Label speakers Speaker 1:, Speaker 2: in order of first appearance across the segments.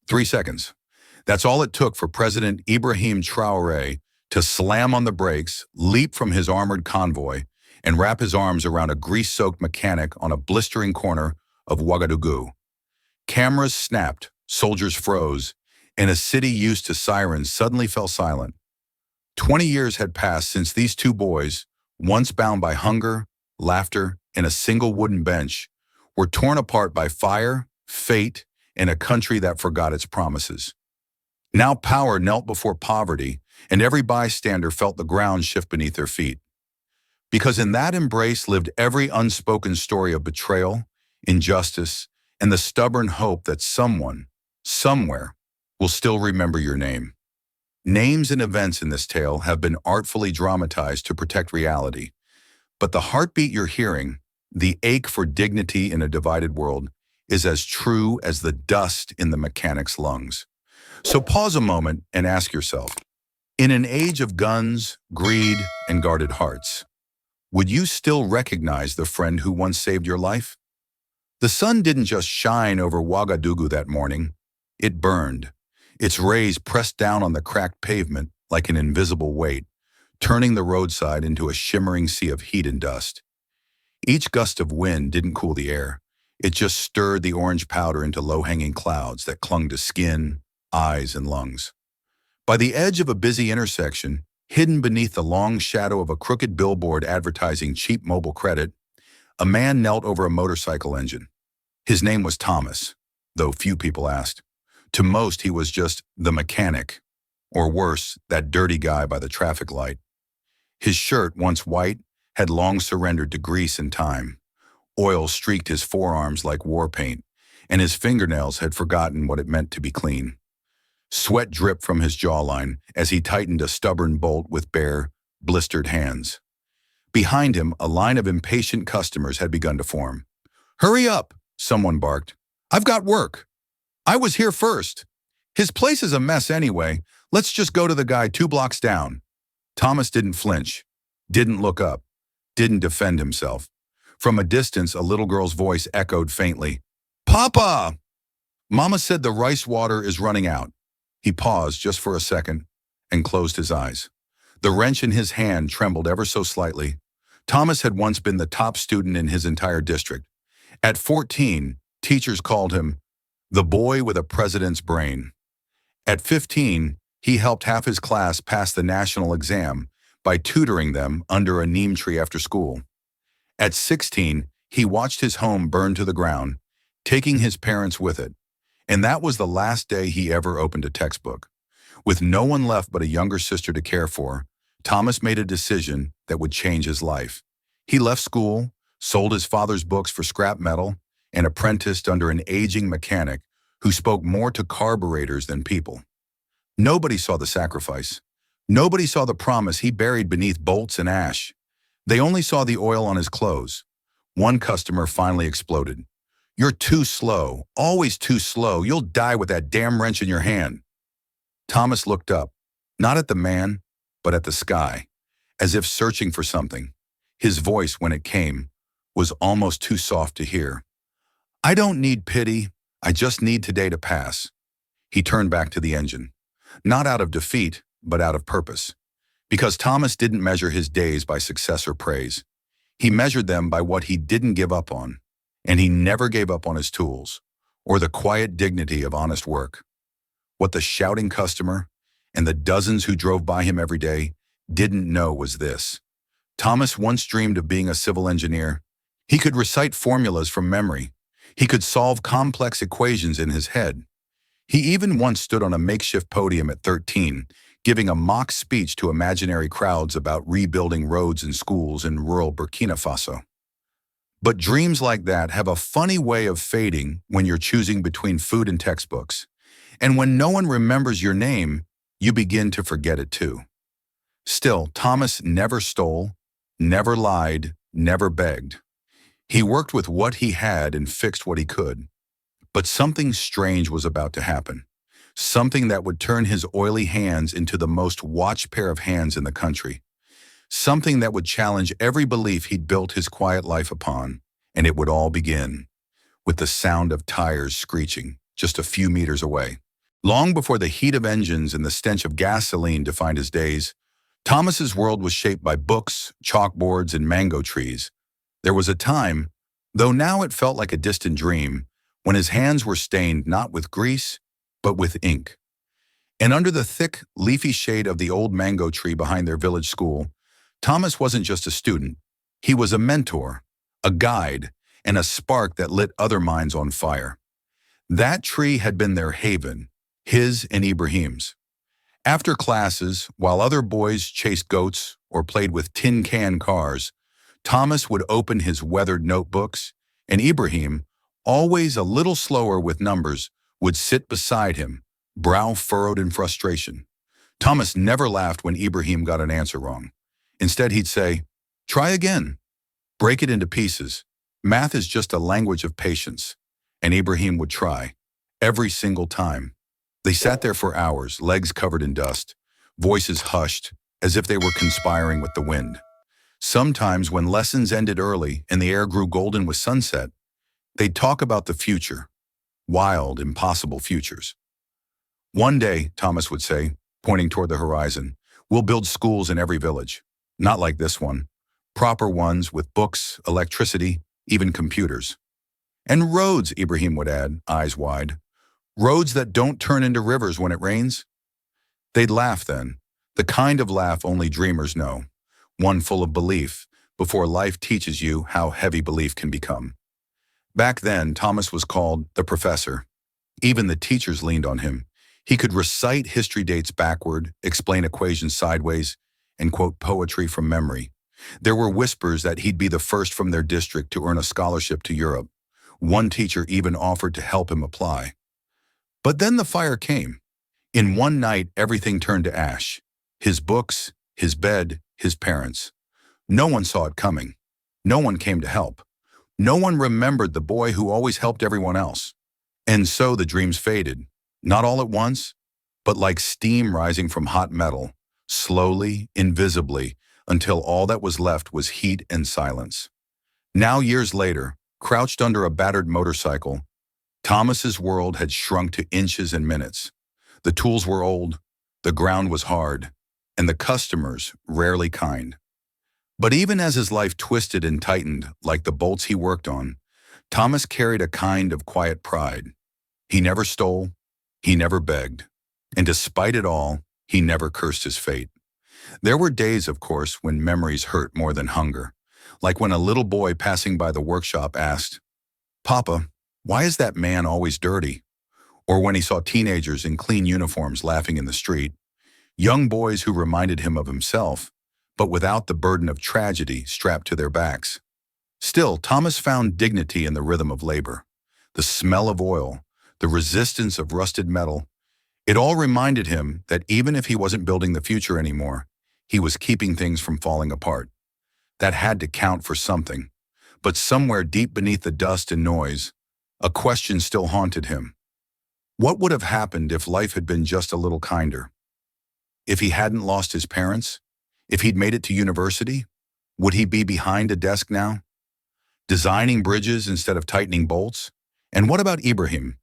Speaker 1: 3 seconds. That's all it took for President Ibrahim Traoré to slam on the brakes, leap from his armored convoy, and wrap his arms around a grease-soaked mechanic on a blistering corner of Ouagadougou. Cameras snapped, soldiers froze, and a city used to sirens suddenly fell silent. 20 years had passed since these two boys, once bound by hunger, laughter, and a single wooden bench, were torn apart by fire, fate, and a country that forgot its promises. Now power knelt before poverty, and every bystander felt the ground shift beneath their feet. Because in that embrace lived every unspoken story of betrayal, injustice, and the stubborn hope that someone, somewhere, will still remember your name. Names and events in this tale have been artfully dramatized to protect reality, but the heartbeat you're hearing, the ache for dignity in a divided world, is as true as the dust in the mechanic's lungs. So pause a moment and ask yourself, in an age of guns, greed, and guarded hearts, would you still recognize the friend who once saved your life? The sun didn't just shine over Ouagadougou that morning, it burned. Its rays pressed down on the cracked pavement like an invisible weight, turning the roadside into a shimmering sea of heat and dust. Each gust of wind didn't cool the air. It just stirred the orange powder into low-hanging clouds that clung to skin, eyes, and lungs. By the edge of a busy intersection, hidden beneath the long shadow of a crooked billboard advertising cheap mobile credit, a man knelt over a motorcycle engine. His name was Thomas, though few people asked. To most, he was just the mechanic, or worse, that dirty guy by the traffic light. His shirt, once white, had long surrendered to grease and time. Oil streaked his forearms like war paint, and his fingernails had forgotten what it meant to be clean. Sweat dripped from his jawline as he tightened a stubborn bolt with bare, blistered hands. Behind him, a line of impatient customers had begun to form. "Hurry up," someone barked. "I've got work. I was here first. His place is a mess anyway. Let's just go to the guy 2 blocks down." Thomas didn't flinch, didn't look up, didn't defend himself. From a distance, a little girl's voice echoed faintly. "Papa!" "Mama said the rice water is running out." He paused just for a second and closed his eyes. The wrench in his hand trembled ever so slightly. Thomas had once been the top student in his entire district. At 14, teachers called him the boy with a president's brain. At 15, he helped half his class pass the national exam by tutoring them under a neem tree after school. At 16, he watched his home burn to the ground, taking his parents with it. And that was the last day he ever opened a textbook. With no one left but a younger sister to care for, Thomas made a decision that would change his life. He left school, sold his father's books for scrap metal, and apprenticed under an aging mechanic who spoke more to carburetors than people. Nobody saw the sacrifice. Nobody saw the promise he buried beneath bolts and ash. They only saw the oil on his clothes. One customer finally exploded. "You're too slow, always too slow. You'll die with that damn wrench in your hand." Thomas looked up, not at the man, but at the sky, as if searching for something. His voice, when it came, was almost too soft to hear. "I don't need pity. I just need today to pass." He turned back to the engine, not out of defeat, but out of purpose. Because Thomas didn't measure his days by success or praise. He measured them by what he didn't give up on. And he never gave up on his tools, or the quiet dignity of honest work. What the shouting customer, and the dozens who drove by him every day, didn't know was this. Thomas once dreamed of being a civil engineer. He could recite formulas from memory. He could solve complex equations in his head. He even once stood on a makeshift podium at 13, giving a mock speech to imaginary crowds about rebuilding roads and schools in rural Burkina Faso. But dreams like that have a funny way of fading when you're choosing between food and textbooks. And when no one remembers your name, you begin to forget it too. Still, Thomas never stole, never lied, never begged. He worked with what he had and fixed what he could. But something strange was about to happen. Something that would turn his oily hands into the most watched pair of hands in the country. Something that would challenge every belief he'd built his quiet life upon, and it would all begin with the sound of tires screeching just a few meters away. Long before the heat of engines and the stench of gasoline defined his days, Thomas's world was shaped by books, chalkboards, and mango trees. There was a time, though now it felt like a distant dream, when his hands were stained not with grease, but with ink. And under the thick, leafy shade of the old mango tree behind their village school, Thomas wasn't just a student. He was a mentor, a guide, and a spark that lit other minds on fire. That tree had been their haven, his and Ibrahim's. After classes, while other boys chased goats or played with tin can cars, Thomas would open his weathered notebooks, and Ibrahim, always a little slower with numbers, would sit beside him, brow furrowed in frustration. Thomas never laughed when Ibrahim got an answer wrong. Instead, he'd say, "Try again. Break it into pieces. Math is just a language of patience." And Ibrahim would try, every single time. They sat there for hours, legs covered in dust, voices hushed, as if they were conspiring with the wind. Sometimes, when lessons ended early and the air grew golden with sunset, they'd talk about the future, wild, impossible futures. "One day," Thomas would say, pointing toward the horizon, "we'll build schools in every village. Not like this one. Proper ones with books, electricity, even computers. And roads," Ibrahim would add, eyes wide. "Roads that don't turn into rivers when it rains." They'd laugh then, the kind of laugh only dreamers know, one full of belief, before life teaches you how heavy belief can become. Back then, Thomas was called the professor. Even the teachers leaned on him. He could recite history dates backward, explain equations sideways, and quote poetry from memory. There were whispers that he'd be the first from their district to earn a scholarship to Europe. One teacher even offered to help him apply. But then the fire came. In one night, everything turned to ash. His books, his bed, his parents. No one saw it coming. No one came to help. No one remembered the boy who always helped everyone else. And so the dreams faded, not all at once, but like steam rising from hot metal, slowly, invisibly, until all that was left was heat and silence. Now, years later, crouched under a battered motorcycle, Thomas's world had shrunk to inches and minutes. The tools were old, the ground was hard, and the customers rarely kind. But even as his life twisted and tightened like the bolts he worked on, Thomas carried a kind of quiet pride. He never stole, he never begged, and despite it all, he never cursed his fate. There were days, of course, when memories hurt more than hunger, like when a little boy passing by the workshop asked, "Papa, why is that man always dirty?" Or when he saw teenagers in clean uniforms laughing in the street, young boys who reminded him of himself, but without the burden of tragedy strapped to their backs. Still, Thomas found dignity in the rhythm of labor, the smell of oil, the resistance of rusted metal. It all reminded him that even if he wasn't building the future anymore, he was keeping things from falling apart. That had to count for something. But somewhere deep beneath the dust and noise, a question still haunted him. What would have happened if life had been just a little kinder? If he hadn't lost his parents? If he'd made it to university? Would he be behind a desk now, designing bridges instead of tightening bolts? And what about Ibrahim?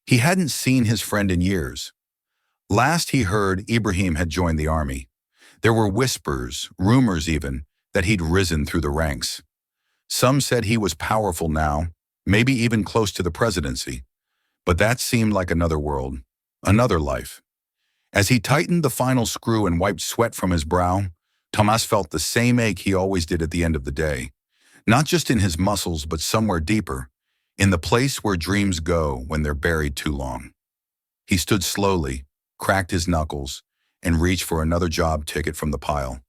Speaker 1: He hadn't seen his friend in years. Last he heard, Ibrahim had joined the army. There were whispers, rumors even, that he'd risen through the ranks. Some said he was powerful now, maybe even close to the presidency. But that seemed like another world, another life. As he tightened the final screw and wiped sweat from his brow, Thomas felt the same ache he always did at the end of the day. Not just in his muscles, but somewhere deeper, in the place where dreams go when they're buried too long. He stood slowly, cracked his knuckles, and reached for another job ticket from the pile.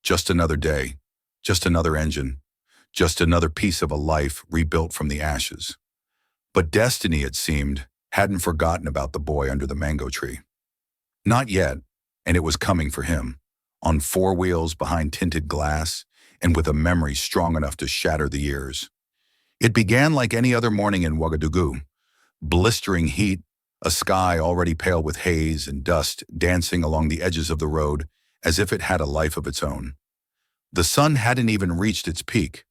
Speaker 1: Just another day, just another engine, just another piece of a life rebuilt from the ashes. But destiny, it seemed, hadn't forgotten about the boy under the mango tree. Not yet, and it was coming for him, on four wheels behind tinted glass, and with a memory strong enough to shatter the years. It began like any other morning in Ouagadougou. Blistering heat, a sky already pale with haze and dust dancing along the edges of the road as if it had a life of its own. The sun hadn't even reached its peak,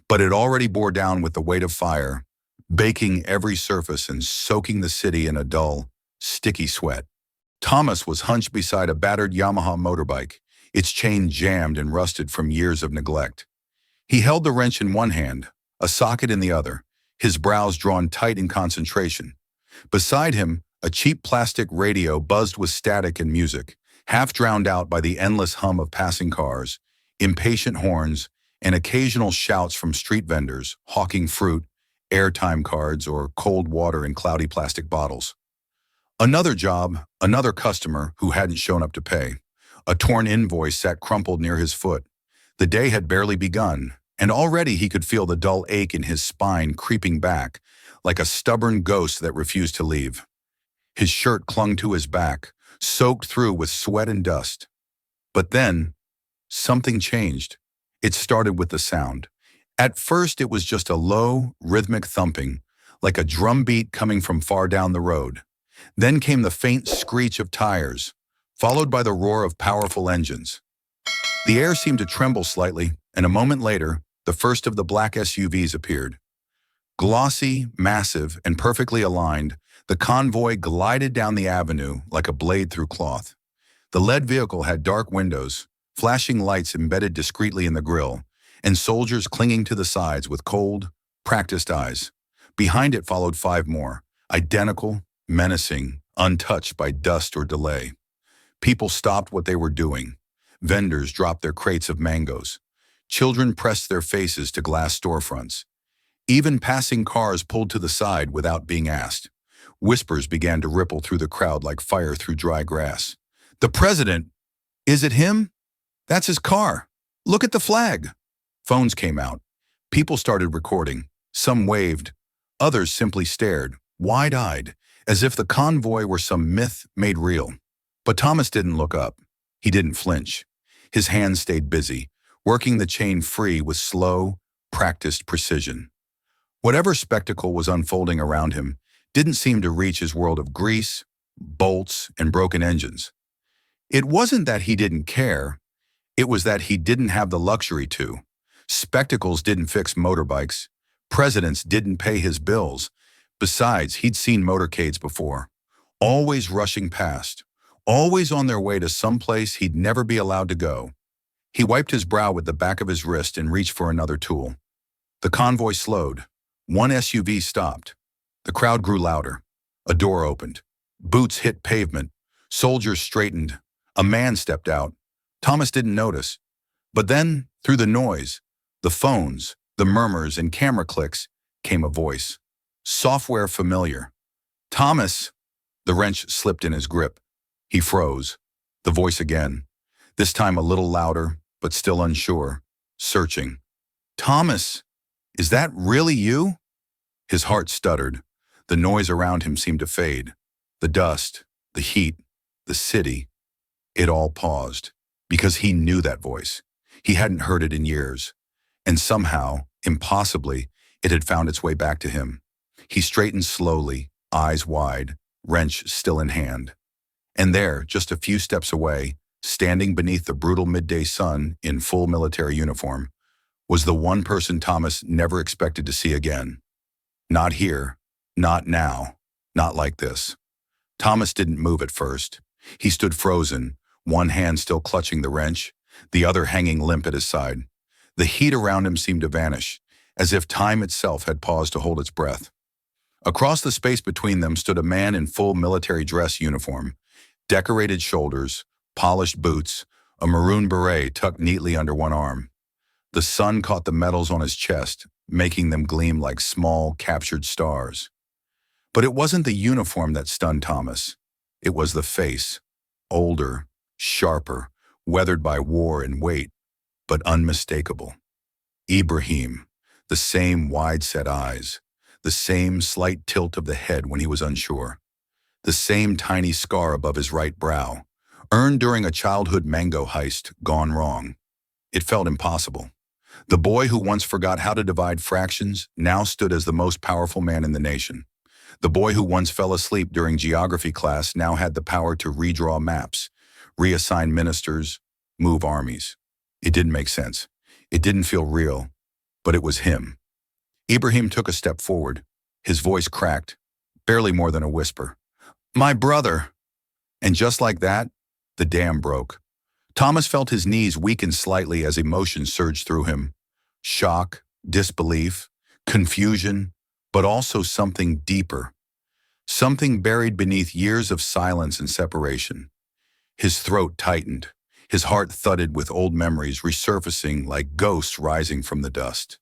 Speaker 1: but it already bore down with the weight of fire, baking every surface and soaking the city in a dull, sticky sweat. Thomas was hunched beside a battered Yamaha motorbike, its chain jammed and rusted from years of neglect. He held the wrench in one hand, a socket in the other, his brows drawn tight in concentration. Beside him, a cheap plastic radio buzzed with static and music, half drowned out by the endless hum of passing cars, impatient horns, and occasional shouts from street vendors hawking fruit, airtime cards, or cold water in cloudy plastic bottles. Another job, another customer who hadn't shown up to pay. A torn invoice sat crumpled near his foot. The day had barely begun, and already he could feel the dull ache in his spine creeping back, like a stubborn ghost that refused to leave. His shirt clung to his back, soaked through with sweat and dust. But then, something changed. It started with the sound. At first, it was just a low, rhythmic thumping, like a drum beat coming from far down the road. Then came the faint screech of tires, followed by the roar of powerful engines. The air seemed to tremble slightly, and a moment later, the first of the black SUVs appeared. Glossy, massive, and perfectly aligned, the convoy glided down the avenue like a blade through cloth. The lead vehicle had dark windows, flashing lights embedded discreetly in the grille, and soldiers clinging to the sides with cold, practiced eyes. Behind it followed 5 more, identical, menacing, untouched by dust or delay. People stopped what they were doing. Vendors dropped their crates of mangoes. Children pressed their faces to glass storefronts. Even passing cars pulled to the side without being asked. Whispers began to ripple through the crowd like fire through dry grass. "The president! Is it him? That's his car. Look at the flag." Phones came out. People started recording. Some waved. Others simply stared, wide-eyed, as if the convoy were some myth made real. But Thomas didn't look up. He didn't flinch. His hands stayed busy, working the chain free with slow, practiced precision. Whatever spectacle was unfolding around him didn't seem to reach his world of grease, bolts, and broken engines. It wasn't that he didn't care. It was that he didn't have the luxury to. Spectacles didn't fix motorbikes. Presidents didn't pay his bills. Besides, he'd seen motorcades before, always rushing past, always on their way to some place he'd never be allowed to go. He wiped his brow with the back of his wrist and reached for another tool. The convoy slowed. One SUV stopped. The crowd grew louder. A door opened. Boots hit pavement. Soldiers straightened. A man stepped out. Thomas didn't notice. But then, through the noise, the phones, the murmurs, and camera clicks, came a voice. Software familiar. "Thomas!" The wrench slipped in his grip. He froze. The voice again. This time a little louder, but still unsure. Searching. "Thomas! Is that really you?" His heart stuttered. The noise around him seemed to fade. The dust, the heat, the city. It all paused, because he knew that voice. He hadn't heard it in years. And somehow, impossibly, it had found its way back to him. He straightened slowly, eyes wide, wrench still in hand. And there, just a few steps away, standing beneath the brutal midday sun in full military uniform, was the one person Thomas never expected to see again. Not here, not now, not like this. Thomas didn't move at first. He stood frozen, one hand still clutching the wrench, the other hanging limp at his side. The heat around him seemed to vanish, as if time itself had paused to hold its breath. Across the space between them stood a man in full military dress uniform, decorated shoulders, polished boots, a maroon beret tucked neatly under one arm. The sun caught the medals on his chest, making them gleam like small, captured stars. But it wasn't the uniform that stunned Thomas. It was the face, older, sharper, weathered by war and weight, but unmistakable. Ibrahim, the same wide-set eyes, the same slight tilt of the head when he was unsure, the same tiny scar above his right brow, earned during a childhood mango heist gone wrong. It felt impossible. The boy who once forgot how to divide fractions now stood as the most powerful man in the nation. The boy who once fell asleep during geography class now had the power to redraw maps, reassign ministers, move armies. It didn't make sense. It didn't feel real, but it was him. Ibrahim took a step forward. His voice cracked, barely more than a whisper. My brother. And just like that, the dam broke. Thomas felt his knees weaken slightly as emotion surged through him. Shock, disbelief, confusion, but also something deeper. Something buried beneath years of silence and separation. His throat tightened. His heart thudded with old memories resurfacing like ghosts rising from the dust.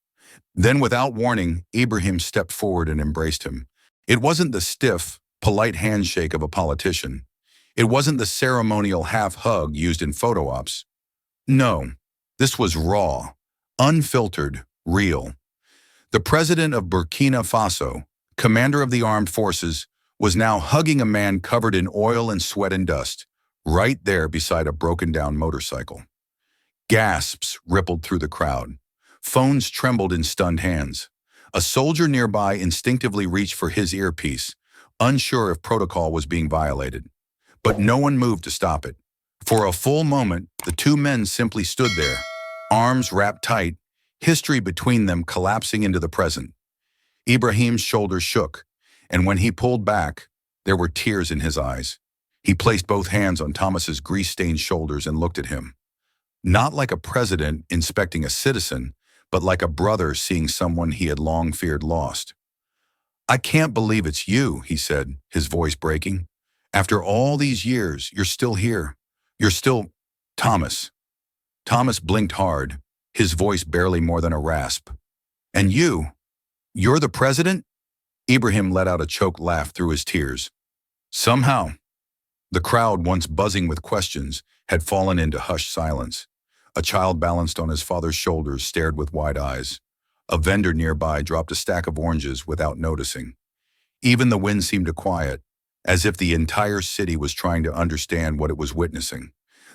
Speaker 1: Then, without warning, Ibrahim stepped forward and embraced him. It wasn't the stiff, polite handshake of a politician. It wasn't the ceremonial half-hug used in photo ops. No, this was raw, unfiltered, real. The president of Burkina Faso, commander of the armed forces, was now hugging a man covered in oil and sweat and dust, right there beside a broken-down motorcycle. Gasps rippled through the crowd. Phones trembled in stunned hands. A soldier nearby instinctively reached for his earpiece, unsure if protocol was being violated. But no one moved to stop it. For a full moment, the two men simply stood there, arms wrapped tight, history between them collapsing into the present. Ibrahim's shoulders shook, and when he pulled back, there were tears in his eyes. He placed both hands on Thomas's grease-stained shoulders and looked at him. Not like a president inspecting a citizen, but like a brother seeing someone he had long feared lost. "I can't believe it's you," he said, his voice breaking. "After all these years, you're still here. You're still Thomas." Thomas blinked hard, his voice barely more than a rasp. "And you're the president?" Ibrahim let out a choked laugh through his tears. Somehow, the crowd, once buzzing with questions, had fallen into hushed silence. A child balanced on his father's shoulders stared with wide eyes. A vendor nearby dropped a stack of oranges without noticing. Even the wind seemed to quiet, as if the entire city was trying to understand what it was witnessing.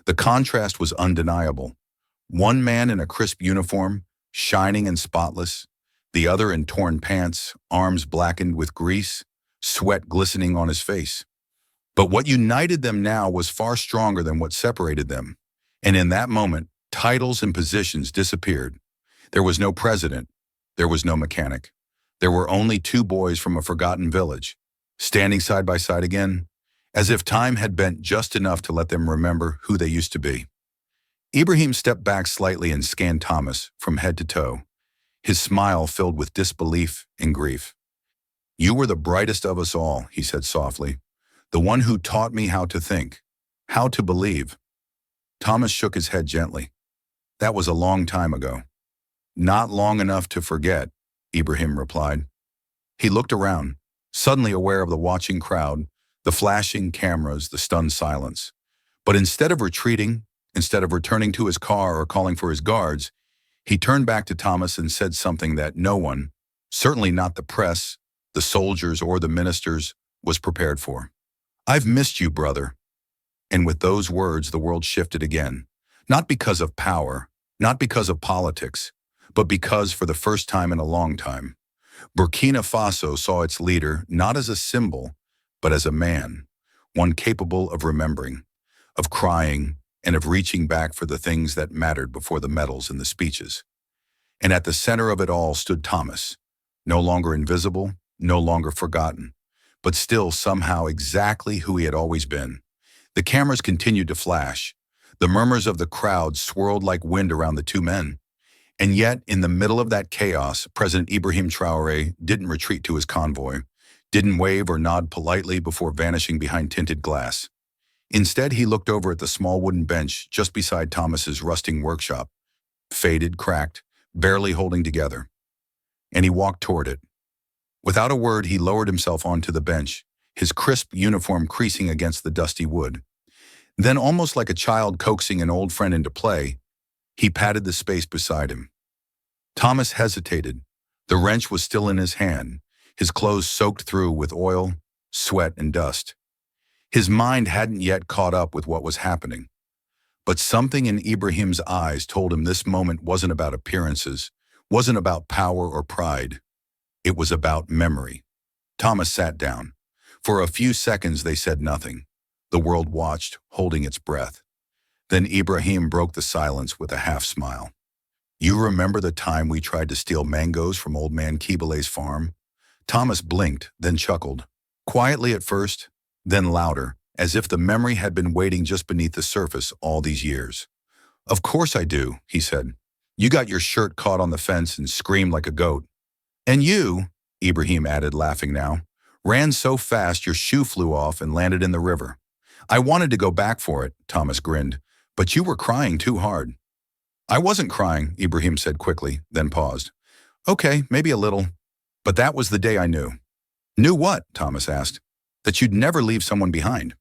Speaker 1: The contrast was undeniable. One man in a crisp uniform, shining and spotless, the other in torn pants, arms blackened with grease, sweat glistening on his face. But what united them now was far stronger than what separated them. And in that moment, titles and positions disappeared. There was no president. There was no mechanic. There were only two boys from a forgotten village, standing side by side again, as if time had bent just enough to let them remember who they used to be. Ibrahim stepped back slightly and scanned Thomas from head to toe, his smile filled with disbelief and grief. "You were the brightest of us all," he said softly. "The one who taught me how to think, how to believe." Thomas shook his head gently. "That was a long time ago." "Not long enough to forget," Ibrahim replied. He looked around, suddenly aware of the watching crowd, the flashing cameras, the stunned silence. But instead of retreating, instead of returning to his car or calling for his guards, he turned back to Thomas and said something that no one, certainly not the press, the soldiers, or the ministers, was prepared for. "I've missed you, brother." And with those words, the world shifted again. Not because of power, not because of politics, but because, for the first time in a long time, Burkina Faso saw its leader not as a symbol, but as a man, one capable of remembering, of crying, and of reaching back for the things that mattered before the medals and the speeches. And at the center of it all stood Thomas, no longer invisible, no longer forgotten, but still somehow exactly who he had always been. The cameras continued to flash. The murmurs of the crowd swirled like wind around the two men. And yet, in the middle of that chaos, President Ibrahim Traoré didn't retreat to his convoy, didn't wave or nod politely before vanishing behind tinted glass. Instead, he looked over at the small wooden bench just beside Thomas's rusting workshop, faded, cracked, barely holding together. And he walked toward it. Without a word, he lowered himself onto the bench, his crisp uniform creasing against the dusty wood. Then, almost like a child coaxing an old friend into play, he patted the space beside him. Thomas hesitated. The wrench was still in his hand, his clothes soaked through with oil, sweat, and dust. His mind hadn't yet caught up with what was happening. But something in Ibrahim's eyes told him this moment wasn't about appearances, wasn't about power or pride. It was about memory. Thomas sat down. For a few seconds they said nothing. The world watched, holding its breath. Then Ibrahim broke the silence with a half-smile. "You remember the time we tried to steal mangoes from old man Kibale's farm?" Thomas blinked, then chuckled. Quietly at first, then louder, as if the memory had been waiting just beneath the surface all these years. Of course I do, he said. You got your shirt caught on the fence and screamed like a goat. And you, Ibrahim added, laughing now, ran so fast your shoe flew off and landed in the river. I wanted to go back for it, Thomas grinned, but you were crying too hard. I wasn't crying, Ibrahim said quickly, then paused. Okay, maybe a little. But that was the day I knew. Knew what? Thomas asked. That you'd never leave someone behind.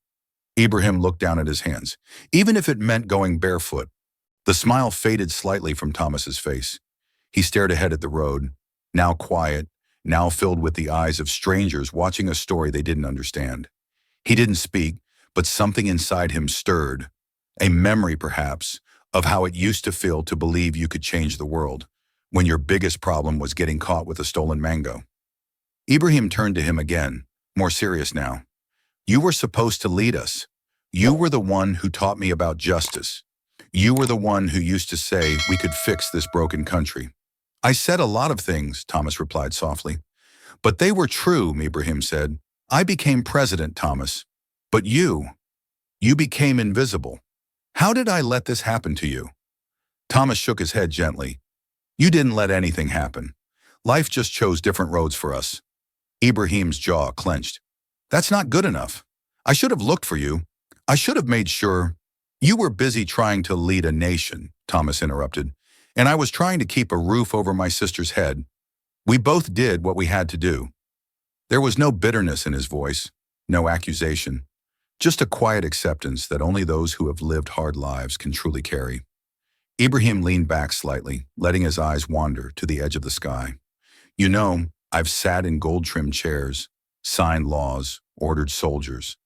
Speaker 1: Ibrahim looked down at his hands, even if it meant going barefoot. The smile faded slightly from Thomas's face. He stared ahead at the road, now quiet, now filled with the eyes of strangers watching a story they didn't understand. He didn't speak, but something inside him stirred. A memory, perhaps, of how it used to feel to believe you could change the world, when your biggest problem was getting caught with a stolen mango. Ibrahim turned to him again, more serious now. You were supposed to lead us. You were the one who taught me about justice. You were the one who used to say we could fix this broken country. I said a lot of things, Thomas replied softly. But they were true, Ibrahim said. I became president, Thomas. But you became invisible. How did I let this happen to you? Thomas shook his head gently. You didn't let anything happen. Life just chose different roads for us. Ibrahim's jaw clenched. That's not good enough. I should have looked for you. I should have made sure. You were busy trying to lead a nation, Thomas interrupted, and I was trying to keep a roof over my sister's head. We both did what we had to do. There was no bitterness in his voice, no accusation, just a quiet acceptance that only those who have lived hard lives can truly carry. Ibrahim leaned back slightly, letting his eyes wander to the edge of the sky. You know, I've sat in gold-trimmed chairs, signed laws, ordered soldiers.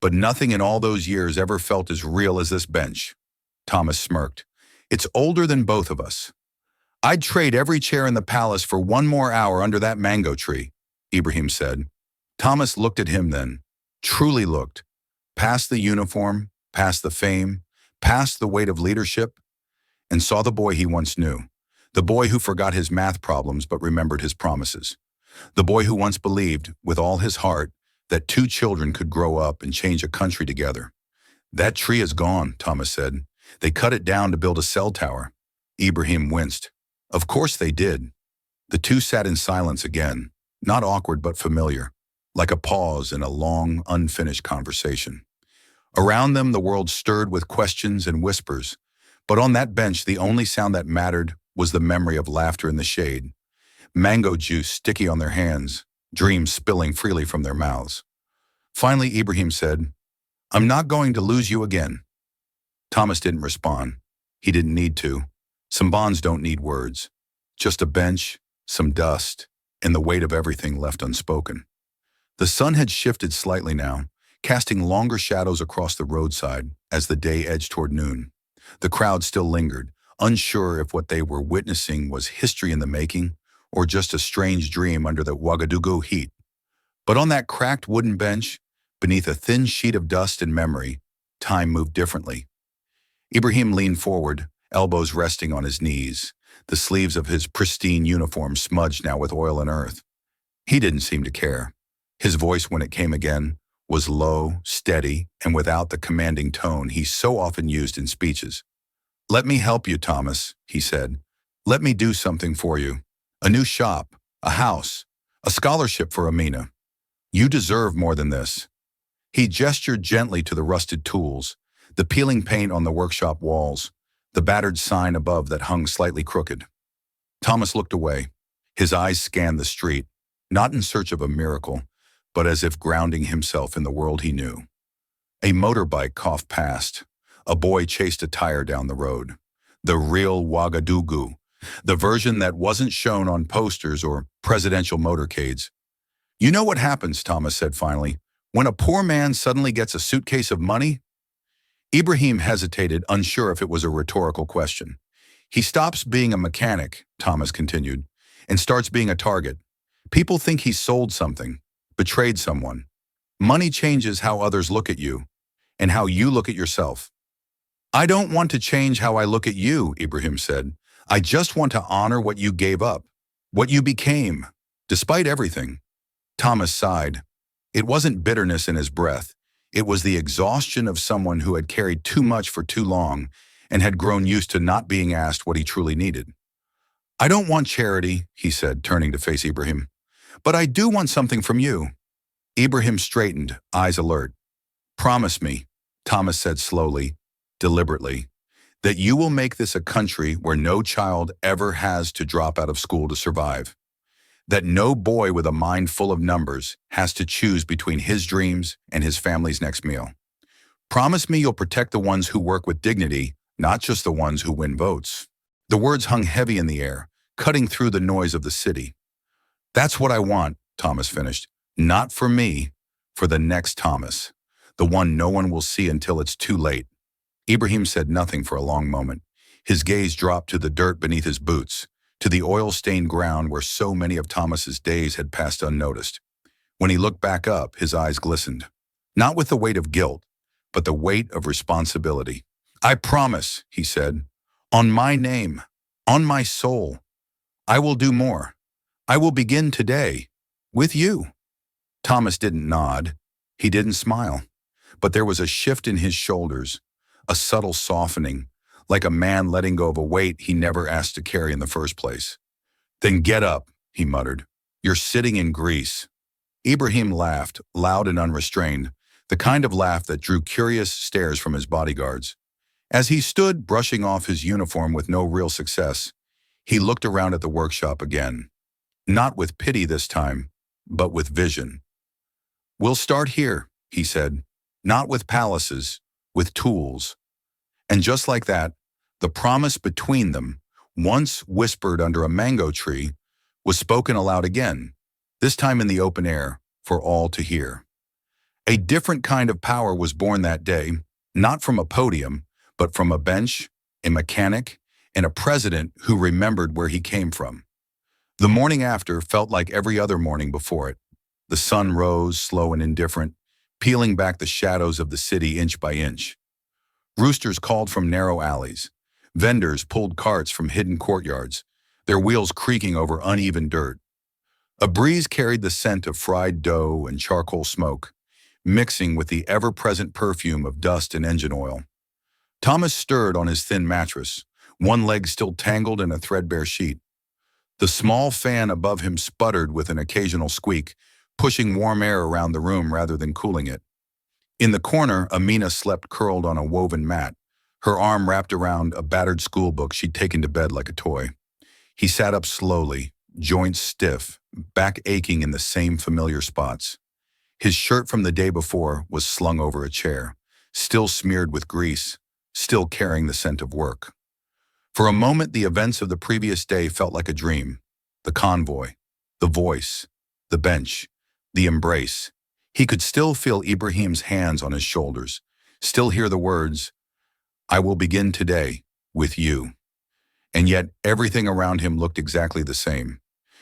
Speaker 1: But nothing in all those years ever felt as real as this bench. Thomas smirked. It's older than both of us. I'd trade every chair in the palace for one more hour under that mango tree, Ibrahim said. Thomas looked at him then, truly looked, past the uniform, past the fame, past the weight of leadership, and saw the boy he once knew, the boy who forgot his math problems but remembered his promises, the boy who once believed, with all his heart, that two children could grow up and change a country together. That tree is gone, Thomas said. They cut it down to build a cell tower. Ibrahim winced. Of course they did. The two sat in silence again, not awkward but familiar, like a pause in a long, unfinished conversation. Around them, the world stirred with questions and whispers, but on that bench, the only sound that mattered was the memory of laughter in the shade, mango juice sticky on their hands, dreams spilling freely from their mouths. Finally, Ibrahim said, I'm not going to lose you again. Thomas didn't respond. He didn't need to. Some bonds don't need words. Just a bench, some dust, and the weight of everything left unspoken. The sun had shifted slightly now, casting longer shadows across the roadside as the day edged toward noon. The crowd still lingered, unsure if what they were witnessing was history in the making or just a strange dream under the Ouagadougou heat. But on that cracked wooden bench, beneath a thin sheet of dust and memory, time moved differently. Ibrahim leaned forward, elbows resting on his knees, the sleeves of his pristine uniform smudged now with oil and earth. He didn't seem to care. His voice, when it came again, was low, steady, and without the commanding tone he so often used in speeches. Let me help you, Thomas, he said. Let me do something for you. A new shop, a house, a scholarship for Amina. You deserve more than this. He gestured gently to the rusted tools, the peeling paint on the workshop walls, the battered sign above that hung slightly crooked. Thomas looked away. His eyes scanned the street, not in search of a miracle, but as if grounding himself in the world he knew. A motorbike coughed past. A boy chased a tire down the road. The real Ouagadougou, the version that wasn't shown on posters or presidential motorcades. You know what happens, Thomas said finally, when a poor man suddenly gets a suitcase of money? Ibrahim hesitated, unsure if it was a rhetorical question. He stops being a mechanic, Thomas continued, and starts being a target. People think he sold something, betrayed someone. Money changes how others look at you, and how you look at yourself. I don't want to change how I look at you, Ibrahim said. I just want to honor what you gave up, what you became, despite everything. Thomas sighed. It wasn't bitterness in his breath. It was the exhaustion of someone who had carried too much for too long and had grown used to not being asked what he truly needed. "I don't want charity," he said, turning to face Ibrahim, "but I do want something from you." Ibrahim straightened, eyes alert. "Promise me," Thomas said slowly, deliberately, "that you will make this a country where no child ever has to drop out of school to survive. That no boy with a mind full of numbers has to choose between his dreams and his family's next meal. Promise me you'll protect the ones who work with dignity, not just the ones who win votes." The words hung heavy in the air, cutting through the noise of the city. "That's what I want," Thomas finished. "Not for me, for the next Thomas, the one no one will see until it's too late." Ibrahim said nothing for a long moment. His gaze dropped to the dirt beneath his boots, to the oil-stained ground where so many of Thomas's days had passed unnoticed. When he looked back up, his eyes glistened, not with the weight of guilt, but the weight of responsibility. "I promise," he said, "on my name, on my soul, I will do more. I will begin today, with you." Thomas didn't nod. He didn't smile. But there was a shift in his shoulders, a subtle softening, like a man letting go of a weight he never asked to carry in the first place. "Then get up," he muttered. "You're sitting in grease." Ibrahim laughed, loud and unrestrained, the kind of laugh that drew curious stares from his bodyguards. As he stood, brushing off his uniform with no real success, he looked around at the workshop again. Not with pity this time, but with vision. "We'll start here," he said, "not with palaces, with tools." And just like that, the promise between them, once whispered under a mango tree, was spoken aloud again, this time in the open air, for all to hear. A different kind of power was born that day, not from a podium, but from a bench, a mechanic, and a president who remembered where he came from. The morning after felt like every other morning before it. The sun rose, slow and indifferent, peeling back the shadows of the city inch by inch. Roosters called from narrow alleys. Vendors pulled carts from hidden courtyards, their wheels creaking over uneven dirt. A breeze carried the scent of fried dough and charcoal smoke, mixing with the ever-present perfume of dust and engine oil. Thomas stirred on his thin mattress, one leg still tangled in a threadbare sheet. The small fan above him sputtered with an occasional squeak, pushing warm air around the room rather than cooling it. In the corner, Amina slept curled on a woven mat, her arm wrapped around a battered schoolbook she'd taken to bed like a toy. He sat up slowly, joints stiff, back aching in the same familiar spots. His shirt from the day before was slung over a chair, still smeared with grease, still carrying the scent of work. For a moment, the events of the previous day felt like a dream. The convoy, the voice, the bench, the embrace. He could still feel Ibrahim's hands on his shoulders, still hear the words, "I will begin today, with you." And yet everything around him looked exactly the same.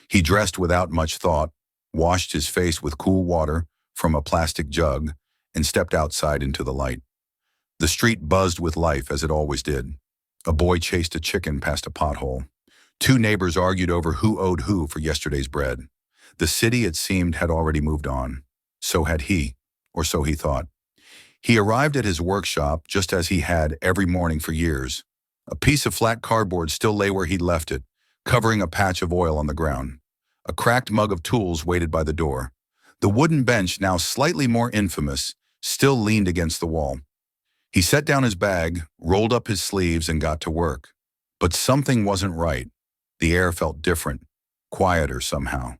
Speaker 1: He dressed without much thought, washed his face with cool water from a plastic jug, and stepped outside into the light. The street buzzed with life as it always did. A boy chased a chicken past a pothole. Two neighbors argued over who owed who for yesterday's bread. The city, it seemed, had already moved on. So had he, or so he thought. He arrived at his workshop just as he had every morning for years. A piece of flat cardboard still lay where he'd left it, covering a patch of oil on the ground. A cracked mug of tools waited by the door. The wooden bench, now slightly more infamous, still leaned against the wall. He set down his bag, rolled up his sleeves, and got to work. But something wasn't right. The air felt different, quieter somehow.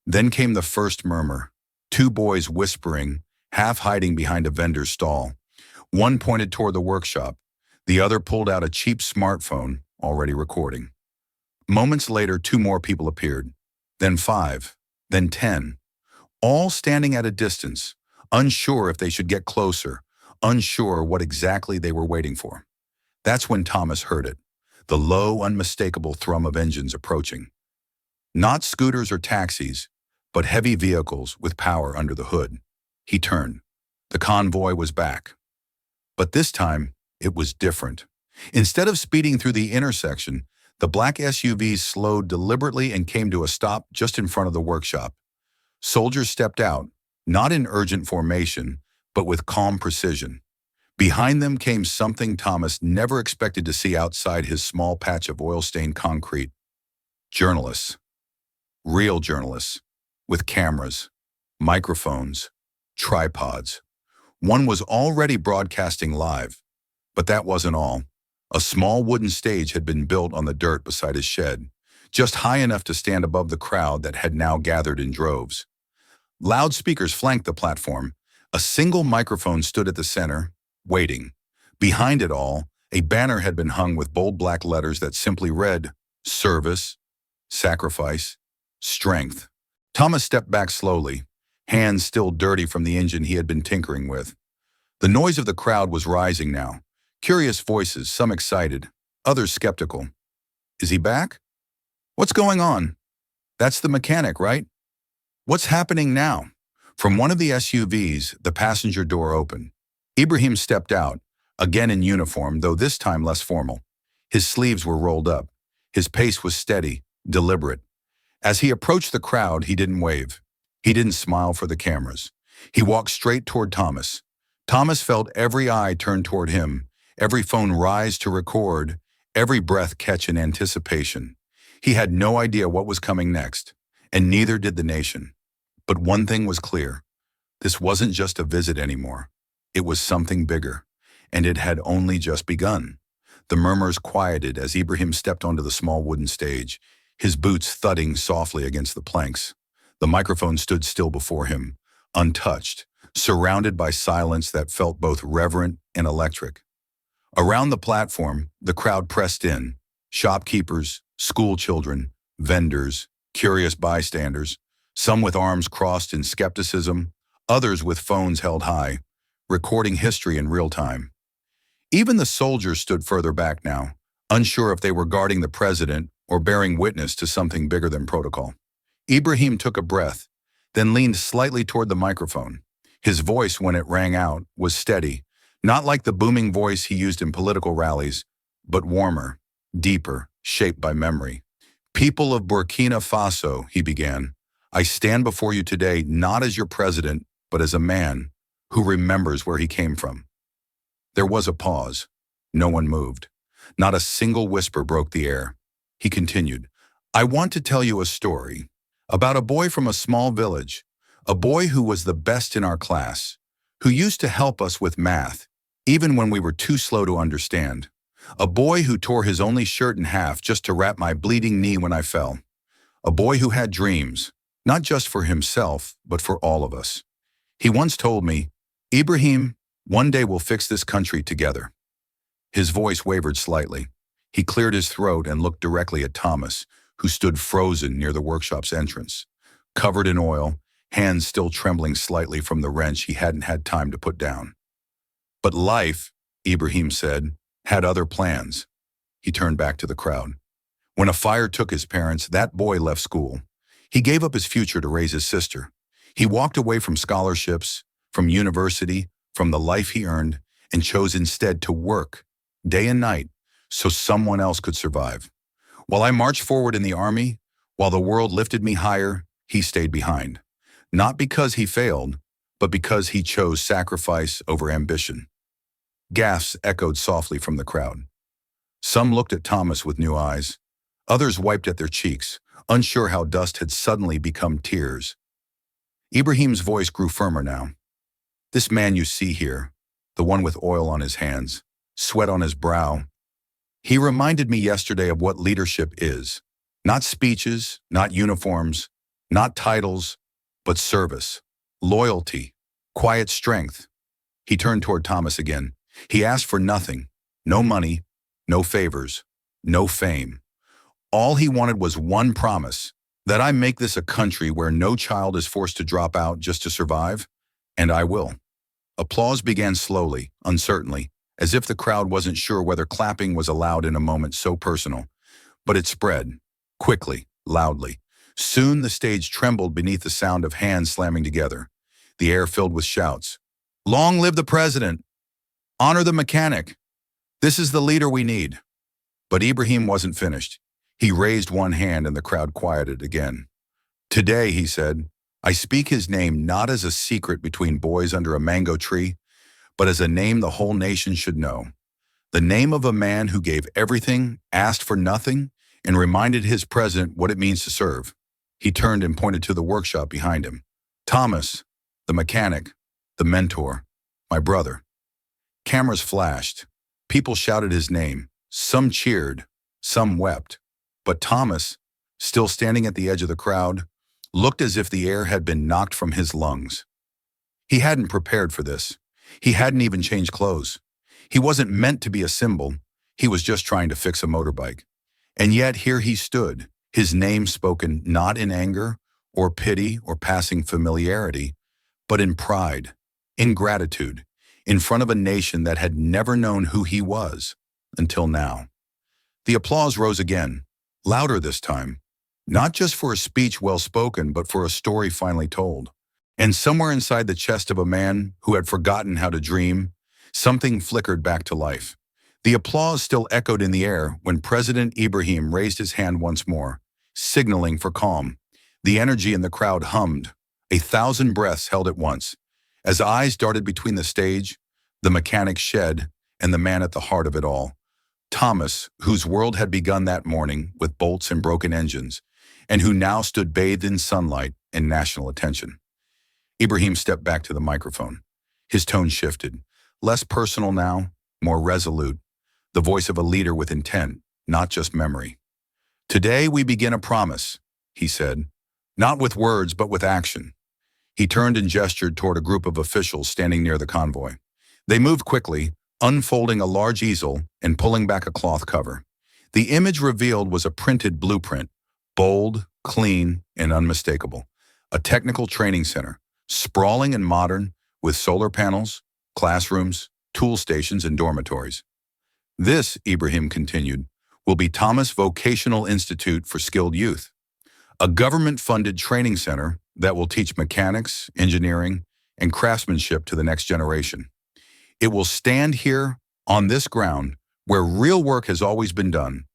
Speaker 1: Then came the first murmur. Two boys whispering, half hiding behind a vendor's stall. One pointed toward the workshop. The other pulled out a cheap smartphone, already recording. Moments later, two more people appeared. Then 5, then 10. All standing at a distance, unsure if they should get closer, unsure what exactly they were waiting for. That's when Thomas heard it, the low, unmistakable thrum of engines approaching. Not scooters or taxis, but heavy vehicles with power under the hood. He turned. The convoy was back. But this time, it was different. Instead of speeding through the intersection, the black SUVs slowed deliberately and came to a stop just in front of the workshop. Soldiers stepped out, not in urgent formation, but with calm precision. Behind them came something Thomas never expected to see outside his small patch of oil-stained concrete. Journalists. Real journalists. With cameras, microphones, tripods. One was already broadcasting live, but that wasn't all. A small wooden stage had been built on the dirt beside his shed, just high enough to stand above the crowd that had now gathered in droves. Loudspeakers flanked the platform. A single microphone stood at the center, waiting. Behind it all, a banner had been hung with bold black letters that simply read, "Service, sacrifice, strength." Thomas stepped back slowly, hands still dirty from the engine he had been tinkering with. The noise of the crowd was rising now. Curious voices, some excited, others skeptical. Is he back? What's going on? That's the mechanic, right? What's happening now? From one of the SUVs, the passenger door opened. Ibrahim stepped out, again in uniform, though this time less formal. His sleeves were rolled up. His pace was steady, deliberate. As he approached the crowd, he didn't wave. He didn't smile for the cameras. He walked straight toward Thomas. Thomas felt every eye turn toward him, every phone rise to record, every breath catch in anticipation. He had no idea what was coming next, and neither did the nation. But one thing was clear. This wasn't just a visit anymore. It was something bigger, and it had only just begun. The murmurs quieted as Ibrahim stepped onto the small wooden stage, his boots thudding softly against the planks. The microphone stood still before him, untouched, surrounded by silence that felt both reverent and electric. Around the platform, the crowd pressed in. Shopkeepers, school children, vendors, curious bystanders, some with arms crossed in skepticism, others with phones held high, recording history in real time. Even the soldiers stood further back now, unsure if they were guarding the president or bearing witness to something bigger than protocol. Ibrahim took a breath, then leaned slightly toward the microphone. His voice, when it rang out, was steady, not like the booming voice he used in political rallies, but warmer, deeper, shaped by memory. "People of Burkina Faso," he began, "I stand before you today not as your president, but as a man who remembers where he came from." There was a pause. No one moved. Not a single whisper broke the air. He continued, "I want to tell you a story about a boy from a small village, a boy who was the best in our class, who used to help us with math, even when we were too slow to understand. A boy who tore his only shirt in half just to wrap my bleeding knee when I fell. A boy who had dreams, not just for himself, but for all of us. He once told me, 'Ibrahim, one day we'll fix this country together.'" His voice wavered slightly. He cleared his throat and looked directly at Thomas, who stood frozen near the workshop's entrance, covered in oil, hands still trembling slightly from the wrench he hadn't had time to put down. "But life," Ibrahim said, "had other plans." He turned back to the crowd. "When a fire took his parents, that boy left school. He gave up his future to raise his sister. He walked away from scholarships, from university, from the life he earned, and chose instead to work, day and night, so someone else could survive. While I marched forward in the army, while the world lifted me higher, he stayed behind. Not because he failed, but because he chose sacrifice over ambition." Gasps echoed softly from the crowd. Some looked at Thomas with new eyes. Others wiped at their cheeks, unsure how dust had suddenly become tears. Ibrahim's voice grew firmer now. "This man you see here, the one with oil on his hands, sweat on his brow, he reminded me yesterday of what leadership is. Not speeches, not uniforms, not titles, but service, loyalty, quiet strength." He turned toward Thomas again. He asked for nothing, no money, no favors, no fame. All he wanted was one promise, that I make this a country where no child is forced to drop out just to survive, and I will. Applause began slowly, uncertainly, as if the crowd wasn't sure whether clapping was allowed in a moment so personal. But it spread, quickly, loudly. Soon the stage trembled beneath the sound of hands slamming together. The air filled with shouts. "Long live the president! Honor the mechanic! This is the leader we need." But Ibrahim wasn't finished. He raised one hand and the crowd quieted again. "Today," he said, I speak his name not as a secret between boys under a mango tree, but as a name the whole nation should know. The name of a man who gave everything, asked for nothing, and reminded his president what it means to serve. He turned and pointed to the workshop behind him. Thomas, the mechanic, the mentor, my brother. Cameras flashed. People shouted his name. Some cheered, some wept. But Thomas, still standing at the edge of the crowd, looked as if the air had been knocked from his lungs. He hadn't prepared for this. He hadn't even changed clothes. He wasn't meant to be a symbol. He was just trying to fix a motorbike. And yet here he stood, his name spoken not in anger or pity or passing familiarity, but in pride, in gratitude, in front of a nation that had never known who he was until now. The applause rose again, louder this time, not just for a speech well spoken, but for a story finally told. And somewhere inside the chest of a man who had forgotten how to dream, something flickered back to life. The applause still echoed in the air when President Ibrahim raised his hand once more, signaling for calm. The energy in the crowd hummed, 1,000 breaths held at once. As eyes darted between the stage, the mechanic's shed, and the man at the heart of it all, Thomas, whose world had begun that morning with bolts and broken engines, and who now stood bathed in sunlight and national attention. Ibrahim stepped back to the microphone. His tone shifted, less personal now, more resolute, the voice of a leader with intent, not just memory. Today we begin a promise, he said, not with words but with action. He turned and gestured toward a group of officials standing near the convoy. They moved quickly, unfolding a large easel and pulling back a cloth cover. The image revealed was a printed blueprint, bold, clean, and unmistakable. A technical training center, sprawling and modern, with solar panels, classrooms, tool stations, and dormitories. This, Ibrahim continued, will be Thomas Vocational Institute for Skilled Youth, a government-funded training center that will teach mechanics, engineering, and craftsmanship to the next generation. It will stand here on this ground where real work has always been done,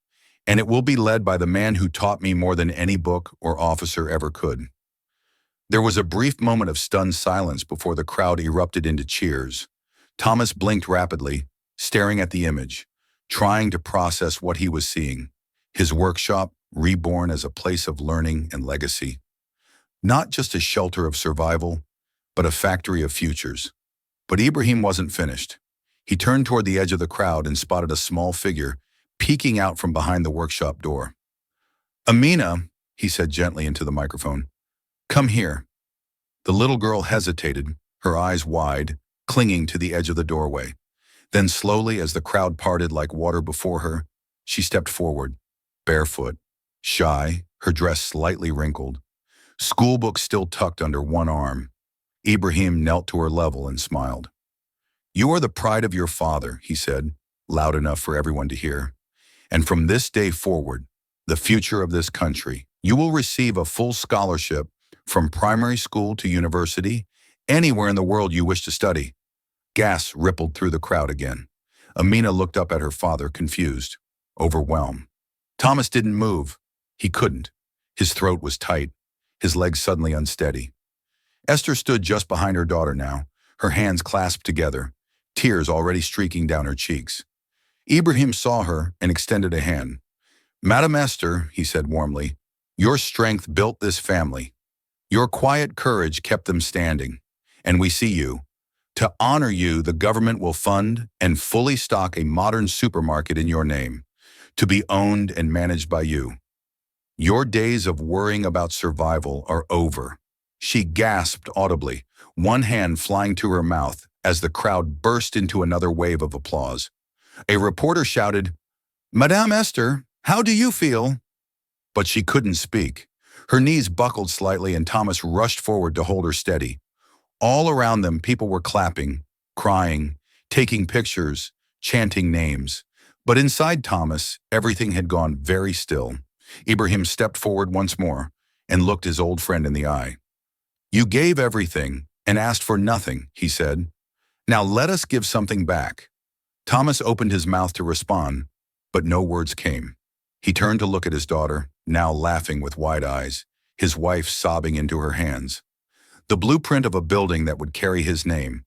Speaker 1: and it will be led by the man who taught me more than any book or officer ever could. There was a brief moment of stunned silence before the crowd erupted into cheers. Thomas blinked rapidly, staring at the image, trying to process what he was seeing. His workshop, reborn as a place of learning and legacy. Not just a shelter of survival, but a factory of futures. But Ibrahim wasn't finished. He turned toward the edge of the crowd and spotted a small figure peeking out from behind the workshop door. "Amina," he said gently into the microphone, "come here." The little girl hesitated, her eyes wide, clinging to the edge of the doorway. Then slowly, as the crowd parted like water before her, she stepped forward, barefoot, shy, her dress slightly wrinkled, schoolbook still tucked under one arm. Ibrahim knelt to her level and smiled. "You are the pride of your father," he said, loud enough for everyone to hear. "And from this day forward, the future of this country, you will receive a full scholarship from primary school to university, anywhere in the world you wish to study." Gasps rippled through the crowd again. Amina looked up at her father, confused, overwhelmed. Thomas didn't move. He couldn't. His throat was tight, his legs suddenly unsteady. Esther stood just behind her daughter now, her hands clasped together, tears already streaking down her cheeks. Ibrahim saw her and extended a hand. "Madam Esther," he said warmly, "your strength built this family. Your quiet courage kept them standing. And we see you. To honor you, the government will fund and fully stock a modern supermarket in your name, to be owned and managed by you. Your days of worrying about survival are over." She gasped audibly, one hand flying to her mouth as the crowd burst into another wave of applause. A reporter shouted, "Madame Esther, how do you feel?" But she couldn't speak. Her knees buckled slightly and Thomas rushed forward to hold her steady. All around them, people were clapping, crying, taking pictures, chanting names. But inside Thomas, everything had gone very still. Ibrahim stepped forward once more and looked his old friend in the eye. "You gave everything and asked for nothing," he said. "Now let us give something back." Thomas opened his mouth to respond, but no words came. He turned to look at his daughter, now laughing with wide eyes, his wife sobbing into her hands. The blueprint of a building that would carry his name,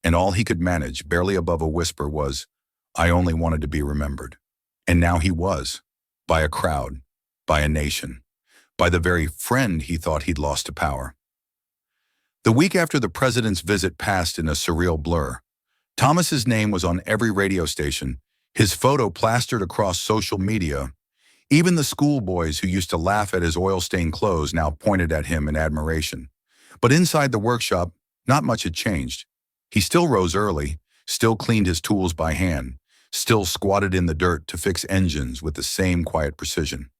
Speaker 1: and all he could manage, barely above a whisper, was, "I only wanted to be remembered." And now he was, by a crowd, by a nation, by the very friend he thought he'd lost to power. The week after the president's visit passed in a surreal blur. Thomas's name was on every radio station, his photo plastered across social media. Even the schoolboys who used to laugh at his oil-stained clothes now pointed at him in admiration. But inside the workshop, not much had changed. He still rose early, still cleaned his tools by hand, still squatted in the dirt to fix engines with the same quiet precision.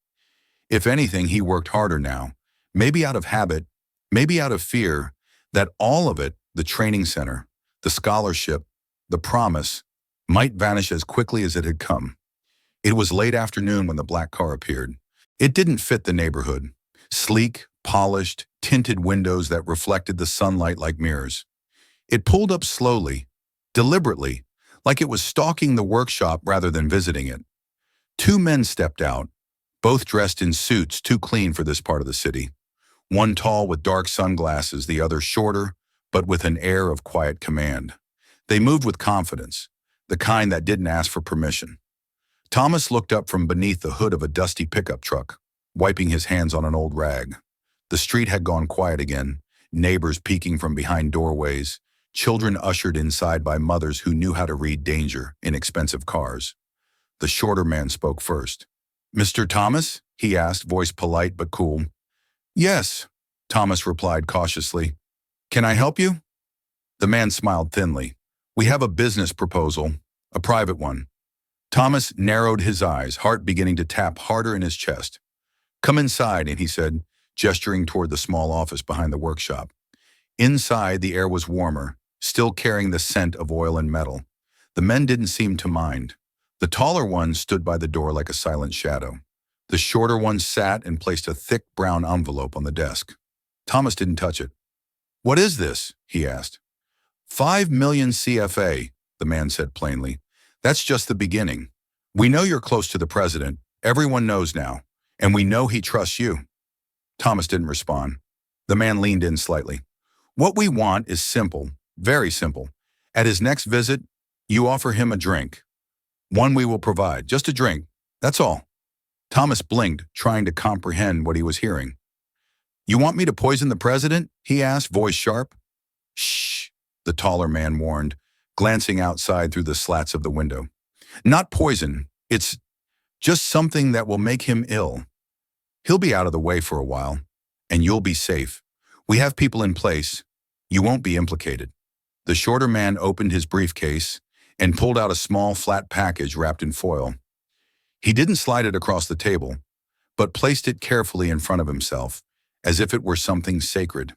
Speaker 1: If anything, he worked harder now, maybe out of habit, maybe out of fear, that all of it, the training center, the scholarship, the promise, might vanish as quickly as it had come. It was late afternoon when the black car appeared. It didn't fit the neighborhood. Sleek, polished, tinted windows that reflected the sunlight like mirrors. It pulled up slowly, deliberately, like it was stalking the workshop rather than visiting it. Two men stepped out, both dressed in suits too clean for this part of the city. One tall with dark sunglasses, the other shorter, but with an air of quiet command. They moved with confidence, the kind that didn't ask for permission. Thomas looked up from beneath the hood of a dusty pickup truck, wiping his hands on an old rag. The street had gone quiet again, neighbors peeking from behind doorways, children ushered inside by mothers who knew how to read danger in expensive cars. The shorter man spoke first. "Mr. Thomas?" he asked, voice polite but cool. "Yes," Thomas replied cautiously. "Can I help you?" The man smiled thinly. "We have a business proposal, a private one." Thomas narrowed his eyes, heart beginning to tap harder in his chest. "Come inside," and he said, gesturing toward the small office behind the workshop. Inside, the air was warmer, still carrying the scent of oil and metal. The men didn't seem to mind. The taller one stood by the door like a silent shadow. The shorter one sat and placed a thick brown envelope on the desk. Thomas didn't touch it. "What is this?" he asked. 5 million CFA, the man said plainly. "That's just the beginning. We know you're close to the president. Everyone knows now. And we know he trusts you." Thomas didn't respond. The man leaned in slightly. "What we want is simple, very simple. At his next visit, you offer him a drink. One we will provide, just a drink. That's all." Thomas blinked, trying to comprehend what he was hearing. "You want me to poison the president?" he asked, voice sharp. "Shh," the taller man warned, glancing outside through the slats of the window. "Not poison. It's just something that will make him ill. He'll be out of the way for a while, and you'll be safe. We have people in place. You won't be implicated." The shorter man opened his briefcase and pulled out a small, flat package wrapped in foil. He didn't slide it across the table, but placed it carefully in front of himself, as if it were something sacred.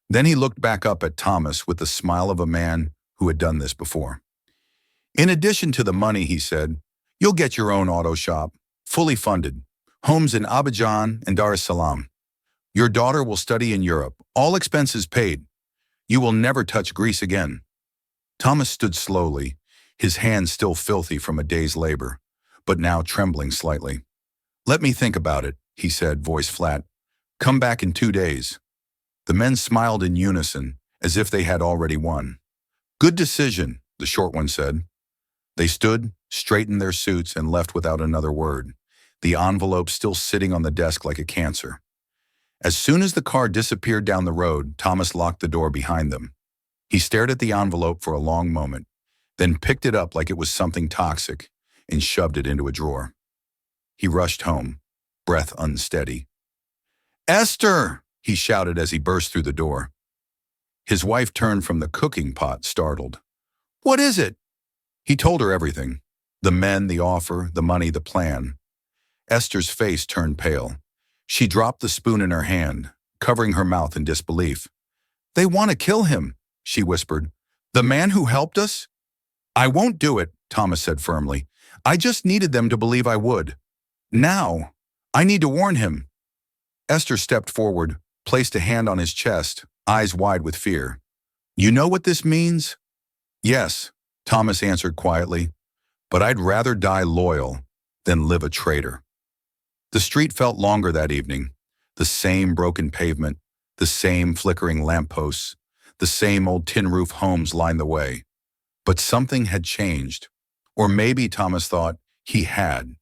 Speaker 1: Then he looked back up at Thomas with the smile of a man who had done this before. "In addition to the money," he said, "you'll get your own auto shop, fully funded, homes in Abidjan and Dar es Salaam. Your daughter will study in Europe, all expenses paid. You will never touch Greece again." Thomas stood slowly, his hands still filthy from a day's labor, but now trembling slightly. "Let me think about it," he said, voice flat. "Come back in 2 days." The men smiled in unison, as if they had already won. "Good decision," the short one said. They stood, straightened their suits, and left without another word, the envelope still sitting on the desk like a cancer. As soon as the car disappeared down the road, Thomas locked the door behind them. He stared at the envelope for a long moment, then picked it up like it was something toxic and shoved it into a drawer. He rushed home, breath unsteady. "Esther!" he shouted as he burst through the door. His wife turned from the cooking pot, startled. "What is it?" He told her everything. The men, the offer, the money, the plan. Esther's face turned pale. She dropped the spoon in her hand, covering her mouth in disbelief. "They want to kill him," she whispered. "The man who helped us?" "I won't do it," Thomas said firmly. "I just needed them to believe I would. Now, I need to warn him." Esther stepped forward, placed a hand on his chest, eyes wide with fear. "You know what this means?" "Yes," Thomas answered quietly, "but I'd rather die loyal than live a traitor." The street felt longer that evening, the same broken pavement, The same flickering lampposts, the same old tin roof homes lined the way. But something had changed. Or maybe Thomas thought he had.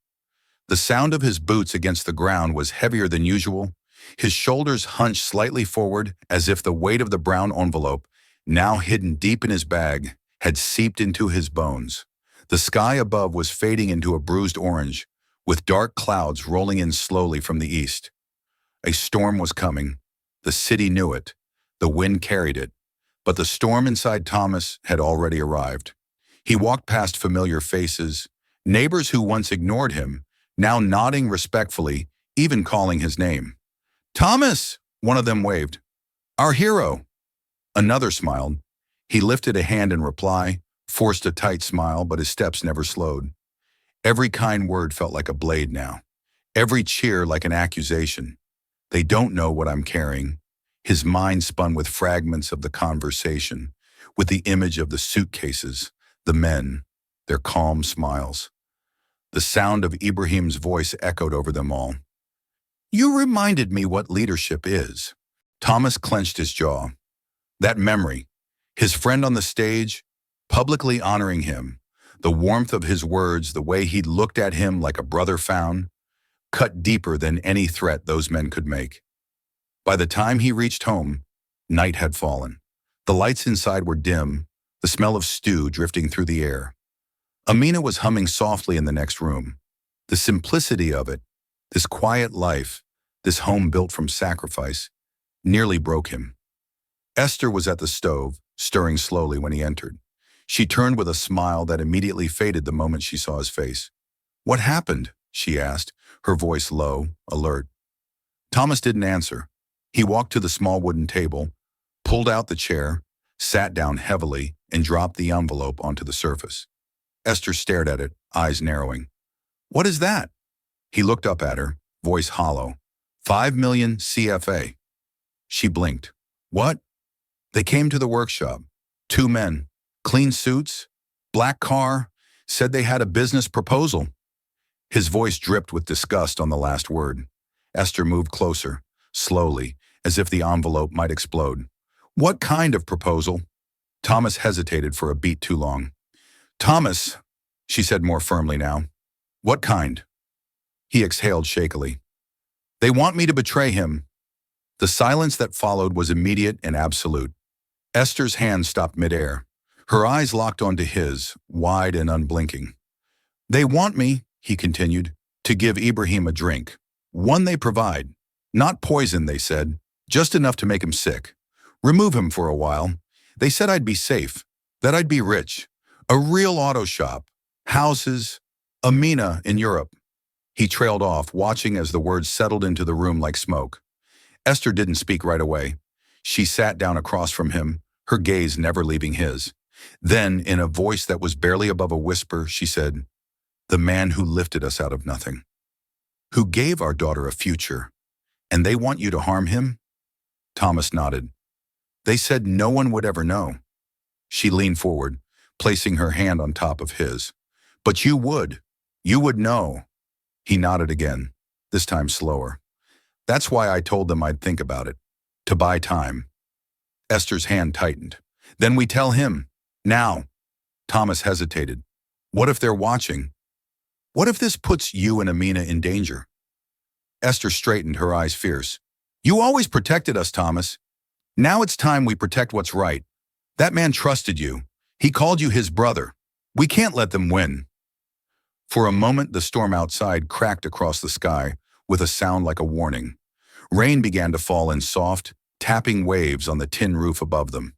Speaker 1: The sound of his boots against the ground was heavier than usual. His shoulders hunched slightly forward as if the weight of the brown envelope, now hidden deep in his bag, had seeped into his bones. The sky above was fading into a bruised orange, with dark clouds rolling in slowly from the east. A storm was coming. The city knew it. The wind carried it. But the storm inside Thomas had already arrived. He walked past familiar faces, neighbors who once ignored him, now nodding respectfully, even calling his name. "Thomas!" one of them waved. "Our hero!" Another smiled. He lifted a hand in reply, forced a tight smile, but his steps never slowed. Every kind word felt like a blade now. Every cheer like an accusation. "They don't know what I'm carrying." His mind spun with fragments of the conversation, with the image of the suitcases, the men, their calm smiles. The sound of Ibrahim's voice echoed over them all. "You reminded me what leadership is." Thomas clenched his jaw. That memory, his friend on the stage, publicly honoring him, the warmth of his words, the way he'd looked at him like a brother found, cut deeper than any threat those men could make. By the time he reached home, night had fallen. The lights inside were dim, the smell of stew drifting through the air. Amina was humming softly in the next room. The simplicity of it, this quiet life, this home built from sacrifice, nearly broke him. Esther was at the stove, stirring slowly when he entered. She turned with a smile that immediately faded the moment she saw his face. "What happened?" she asked, her voice low, alert. Thomas didn't answer. He walked to the small wooden table, pulled out the chair, sat down heavily, and dropped the envelope onto the surface. Esther stared at it, eyes narrowing. "What is that?" He looked up at her, voice hollow. 5 million CFA. She blinked. "What?" "They came to the workshop. 2 men, clean suits, black car, said they had a business proposal." His voice dripped with disgust on the last word. Esther moved closer, slowly, as if the envelope might explode. "What kind of proposal?" Thomas hesitated for a beat too long. "Thomas," she said more firmly now. "What kind?" He exhaled shakily. "They want me to betray him." The silence that followed was immediate and absolute. Esther's hand stopped midair. Her eyes locked onto his, wide and unblinking. "They want me," he continued, "to give Ibrahim a drink. One they provide. Not poison, they said, just enough to make him sick. Remove him for a while. They said I'd be safe, that I'd be rich. A real auto shop, houses, Amina in Europe." He trailed off, watching as the words settled into the room like smoke. Esther didn't speak right away. She sat down across from him, her gaze never leaving his. Then, in a voice that was barely above a whisper, she said, "The man who lifted us out of nothing, who gave our daughter a future, and they want you to harm him?" Thomas nodded. "They said no one would ever know." She leaned forward, placing her hand on top of his. "But you would. You would know." He nodded again, this time slower. "That's why I told them I'd think about it. To buy time." Esther's hand tightened. "Then we tell him. Now." Thomas hesitated. "What if they're watching? What if this puts you and Amina in danger?" Esther straightened, her eyes fierce. "You always protected us, Thomas. Now it's time we protect what's right. That man trusted you. He called you his brother. We can't let them win." For a moment, the storm outside cracked across the sky with a sound like a warning. Rain began to fall in soft, tapping waves on the tin roof above them.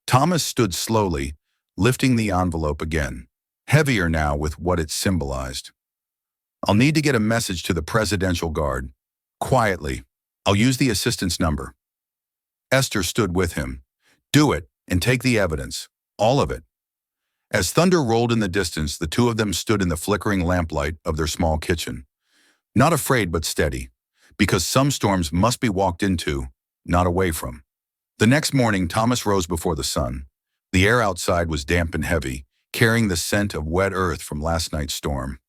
Speaker 1: Thomas stood slowly, lifting the envelope again, heavier now with what it symbolized. "I'll need to get a message to the presidential guard. Quietly. I'll use the assistant's number." Esther stood with him. "Do it, and take the evidence. All of it." As thunder rolled in the distance, the two of them stood in the flickering lamplight of their small kitchen. Not afraid but steady, because some storms must be walked into, not away from. The next morning, Thomas rose before the sun. The air outside was damp and heavy, carrying the scent of wet earth from last night's storm.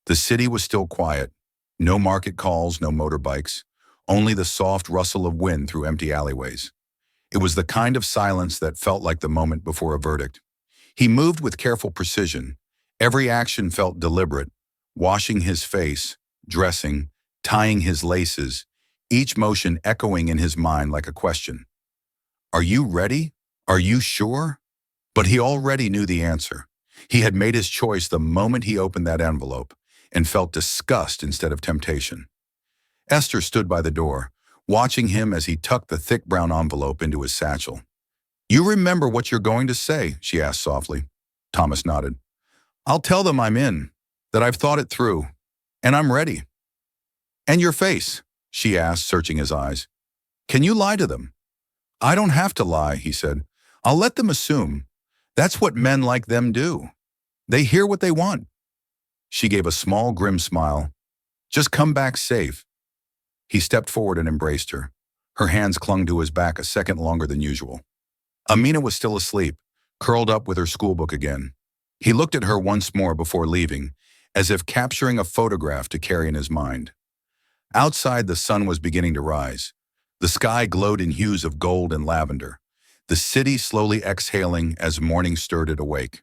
Speaker 1: The city was still quiet. No market calls, no motorbikes. only the soft rustle of wind through empty alleyways. It was the kind of silence that felt like the moment before a verdict. He moved with careful precision. Every action felt deliberate, washing his face, dressing, tying his laces, each motion echoing in his mind like a question. Are you ready? Are you sure? But he already knew the answer. He had made his choice the moment he opened that envelope and felt disgust instead of temptation. Esther stood by the door, watching him as he tucked the thick brown envelope into his satchel. You remember what you're going to say, she asked softly. Thomas nodded. I'll tell them I'm in, that I've thought it through, and I'm ready. And your face, she asked, searching his eyes. Can you lie to them? I don't have to lie, he said. I'll let them assume. That's what men like them do. They hear what they want. She gave a small, grim smile. Just come back safe. He stepped forward and embraced her. Her hands clung to his back a second longer than usual. Amina was still asleep, curled up with her schoolbook again. He looked at her once more before leaving, as if capturing a photograph to carry in his mind. Outside, the sun was beginning to rise. The sky glowed in hues of gold and lavender, the city slowly exhaling as morning stirred it awake.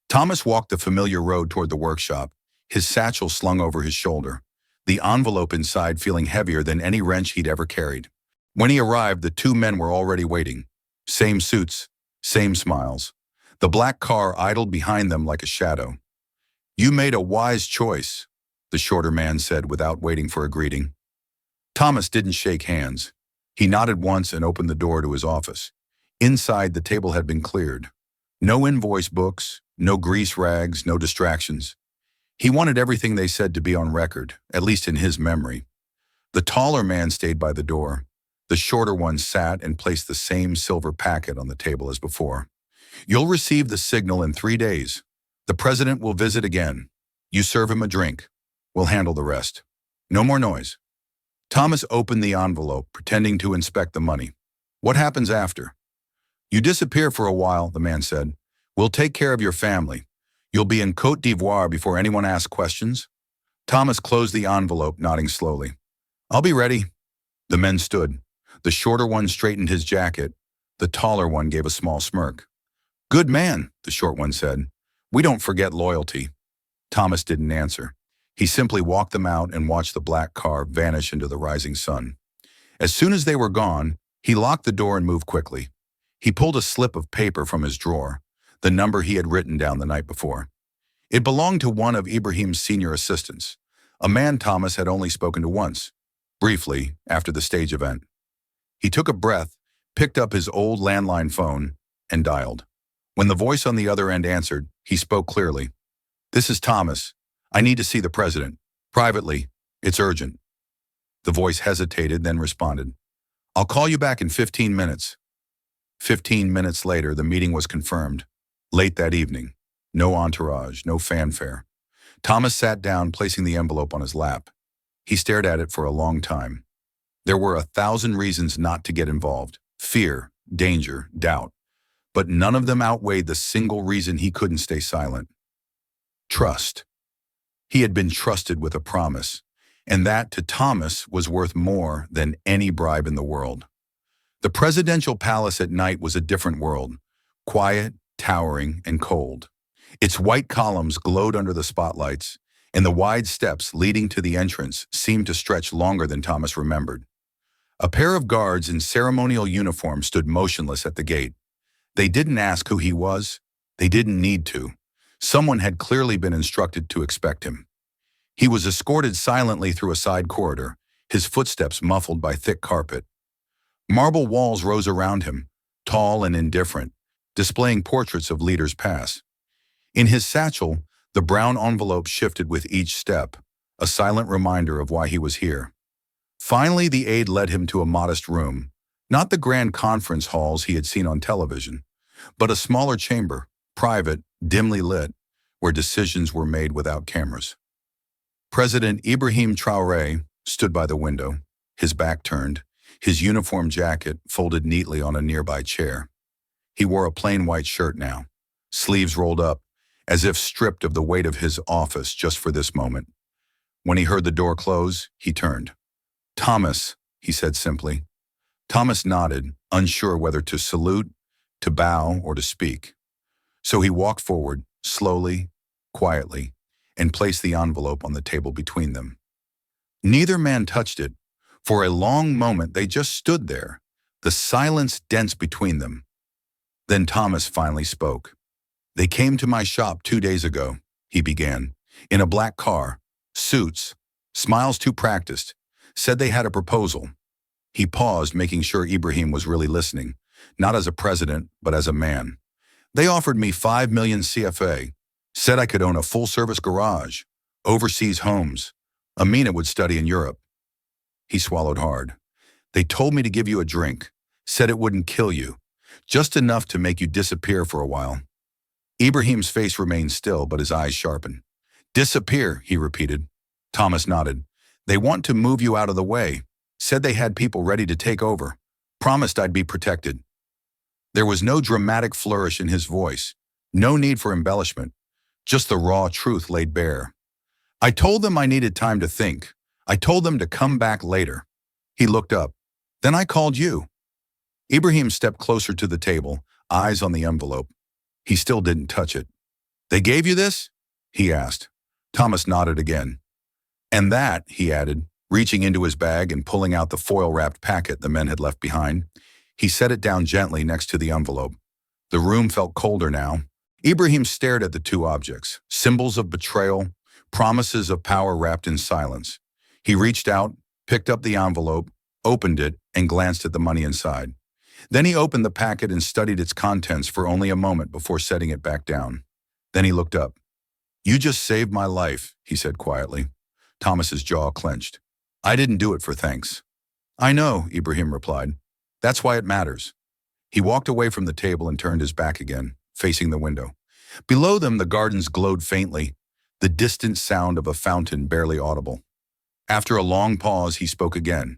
Speaker 1: Thomas walked the familiar road toward the workshop, his satchel slung over his shoulder, the envelope inside feeling heavier than any wrench he'd ever carried. When he arrived, the two men were already waiting. Same suits, same smiles. The black car idled behind them like a shadow. You made a wise choice, the shorter man said without waiting for a greeting. Thomas didn't shake hands. He nodded once and opened the door to his office. Inside, the table had been cleared. No invoice books, no grease rags, no distractions. He wanted everything they said to be on record, at least in his memory. The taller man stayed by the door. The shorter one sat and placed the same silver packet on the table as before. You'll receive the signal in 3 days. The president will visit again. You serve him a drink. We'll handle the rest. No more noise. Thomas opened the envelope, pretending to inspect the money. What happens after? You disappear for a while, the man said. We'll take care of your family. You'll be in Côte d'Ivoire before anyone asks questions. Thomas closed the envelope, nodding slowly. I'll be ready. The men stood. The shorter one straightened his jacket. The taller one gave a small smirk. Good man, the short one said. We don't forget loyalty. Thomas didn't answer. He simply walked them out and watched the black car vanish into the rising sun. As soon as they were gone, he locked the door and moved quickly. He pulled a slip of paper from his drawer, the number he had written down the night before. It belonged to one of Ibrahim's senior assistants, a man Thomas had only spoken to once, briefly, after the stage event. He took a breath, picked up his old landline phone, and dialed. When the voice on the other end answered, he spoke clearly. This is Thomas. I need to see the president. Privately. It's urgent. The voice hesitated, then responded. I'll call you back in 15 minutes. 15 minutes later, the meeting was confirmed. Late that evening. No entourage, no fanfare. Thomas sat down, placing the envelope on his lap. He stared at it for a long time. There were 1,000 reasons not to get involved. Fear, danger, doubt. But none of them outweighed the single reason he couldn't stay silent. Trust. He had been trusted with a promise, and that, to Thomas, was worth more than any bribe in the world. The presidential palace at night was a different world, quiet, towering, and cold. Its white columns glowed under the spotlights, and the wide steps leading to the entrance seemed to stretch longer than Thomas remembered. A pair of guards in ceremonial uniform stood motionless at the gate. They didn't ask who he was. They didn't need to. Someone had clearly been instructed to expect him. He was escorted silently through a side corridor, his footsteps muffled by thick carpet. Marble walls rose around him, tall and indifferent, displaying portraits of leaders past. In his satchel, the brown envelope shifted with each step, a silent reminder of why he was here. Finally, the aide led him to a modest room, not the grand conference halls he had seen on television, but a smaller chamber, private, dimly lit, where decisions were made without cameras. President Ibrahim Traoré stood by the window, his back turned, his uniform jacket folded neatly on a nearby chair. He wore a plain white shirt now, sleeves rolled up, as if stripped of the weight of his office just for this moment. When he heard the door close, he turned. Thomas, he said simply. Thomas nodded, unsure whether to salute, to bow, or to speak. So he walked forward, slowly, quietly, and placed the envelope on the table between them. Neither man touched it. For a long moment they just stood there, the silence dense between them. Then Thomas finally spoke. "They came to my shop 2 days ago," he began, "in a black car, suits, smiles too practiced, said they had a proposal." He paused, making sure Ibrahim was really listening, not as a president, but as a man. "They offered me 5 million CFA, said I could own a full-service garage, overseas homes. Amina would study in Europe." He swallowed hard. "They told me to give you a drink, said it wouldn't kill you, just enough to make you disappear for a while." Ibrahim's face remained still, but his eyes sharpened. "Disappear," he repeated. Thomas nodded. "They want to move you out of the way, said they had people ready to take over, promised I'd be protected." There was no dramatic flourish in his voice, no need for embellishment, just the raw truth laid bare. "I told them I needed time to think. I told them to come back later." He looked up. "Then I called you." Ibrahim stepped closer to the table, eyes on the envelope. He still didn't touch it. "They gave you this?" he asked. Thomas nodded again. "And that," he added, reaching into his bag and pulling out the foil-wrapped packet the men had left behind. He set it down gently next to the envelope. The room felt colder now. Ibrahim stared at the two objects, symbols of betrayal, promises of power wrapped in silence. He reached out, picked up the envelope, opened it, and glanced at the money inside. Then he opened the packet and studied its contents for only a moment before setting it back down. Then he looked up. "You just saved my life," he said quietly. Thomas's jaw clenched. "I didn't do it for thanks." "I know," Ibrahim replied. "That's why it matters." He walked away from the table and turned his back again, facing the window. Below them, the gardens glowed faintly, the distant sound of a fountain barely audible. After a long pause, he spoke again.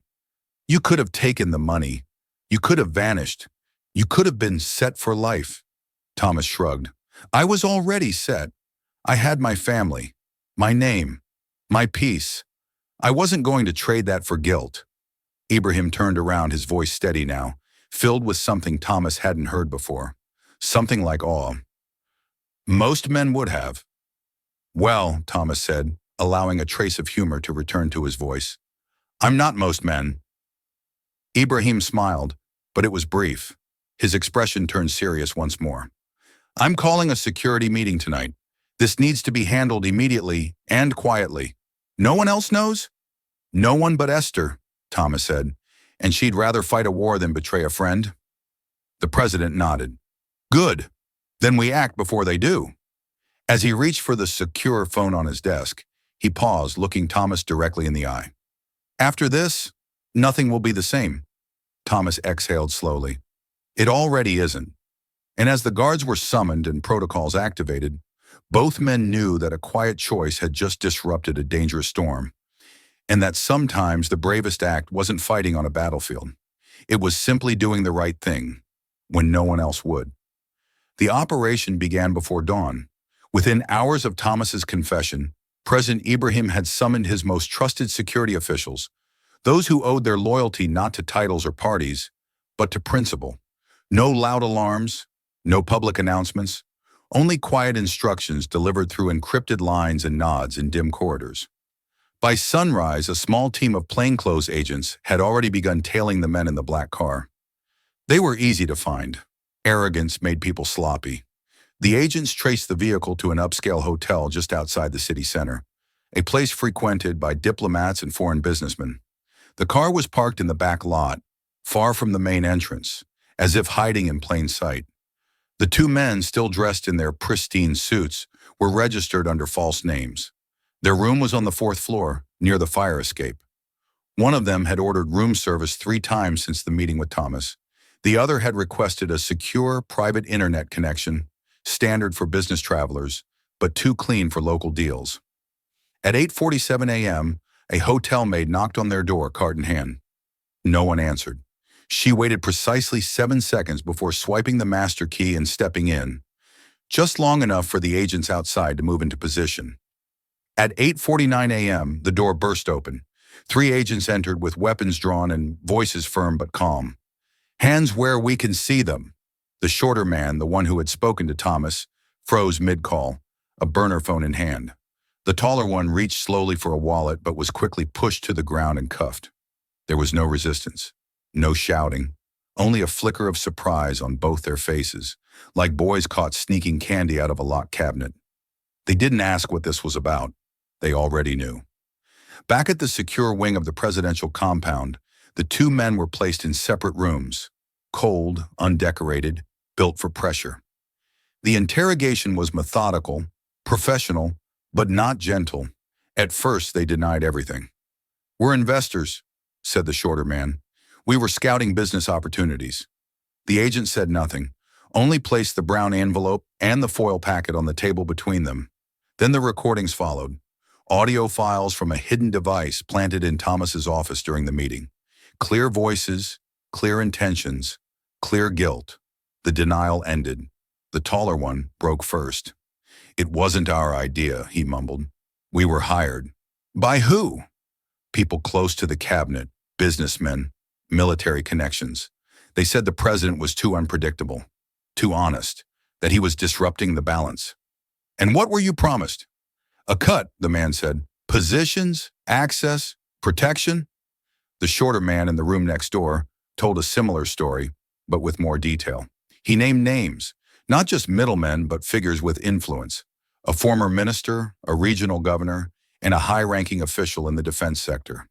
Speaker 1: "You could have taken the money. You could have vanished. You could have been set for life." Thomas shrugged. "I was already set. I had my family, my name, my peace. I wasn't going to trade that for guilt." Ibrahim turned around, his voice steady now, filled with something Thomas hadn't heard before. Something like awe. "Most men would have." "Well," Thomas said, allowing a trace of humor to return to his voice, "I'm not most men." Ibrahim smiled, but it was brief. His expression turned serious once more. "I'm calling a security meeting tonight. This needs to be handled immediately and quietly. No one else knows?" "No one but Esther," Thomas said, "and she'd rather fight a war than betray a friend." The president nodded. "Good. Then we act before they do." As he reached for the secure phone on his desk, he paused, looking Thomas directly in the eye. "After this, nothing will be the same." Thomas exhaled slowly. "It already isn't." And as the guards were summoned and protocols activated, both men knew that a quiet choice had just disrupted a dangerous storm, and that sometimes the bravest act wasn't fighting on a battlefield. It was simply doing the right thing, when no one else would. The operation began before dawn. Within hours of Thomas's confession, President Ibrahim had summoned his most trusted security officials, those who owed their loyalty not to titles or parties, but to principle. No loud alarms, no public announcements, only quiet instructions delivered through encrypted lines and nods in dim corridors. By sunrise, a small team of plainclothes agents had already begun tailing the men in the black car. They were easy to find. Arrogance made people sloppy. The agents traced the vehicle to an upscale hotel just outside the city center, a place frequented by diplomats and foreign businessmen. The car was parked in the back lot, far from the main entrance, as if hiding in plain sight. The two men, still dressed in their pristine suits, were registered under false names. Their room was on the 4th floor, near the fire escape. One of them had ordered room service 3 times since the meeting with Thomas. The other had requested a secure, private internet connection, standard for business travelers, but too clean for local deals. At 8:47 a.m., a hotel maid knocked on their door, card in hand. No one answered. She waited precisely 7 seconds before swiping the master key and stepping in, just long enough for the agents outside to move into position. At 8:49 a.m., the door burst open. Three agents entered with weapons drawn and voices firm but calm. "Hands where we can see them." The shorter man, the one who had spoken to Thomas, froze mid-call, a burner phone in hand. The taller one reached slowly for a wallet but was quickly pushed to the ground and cuffed. There was no resistance, no shouting, only a flicker of surprise on both their faces, like boys caught sneaking candy out of a locked cabinet. They didn't ask what this was about. They already knew. Back at the secure wing of the presidential compound, the two men were placed in separate rooms, cold, undecorated, built for pressure. The interrogation was methodical, professional, but not gentle. At first, they denied everything. "We're investors," said the shorter man. "We were scouting business opportunities." The agent said nothing, only placed the brown envelope and the foil packet on the table between them. Then the recordings followed. Audio files from a hidden device planted in Thomas's office during the meeting. Clear voices, clear intentions, clear guilt. The denial ended. The taller one broke first. "It wasn't our idea," he mumbled. "We were hired." "By who?" "People close to the cabinet, businessmen, military connections. They said the president was too unpredictable, too honest, that he was disrupting the balance." "And what were you promised?" "A cut," the man said. "Positions, access, protection." The shorter man in the room next door told a similar story, but with more detail. He named names, not just middlemen, but figures with influence. A former minister, a regional governor, and a high-ranking official in the defense sector.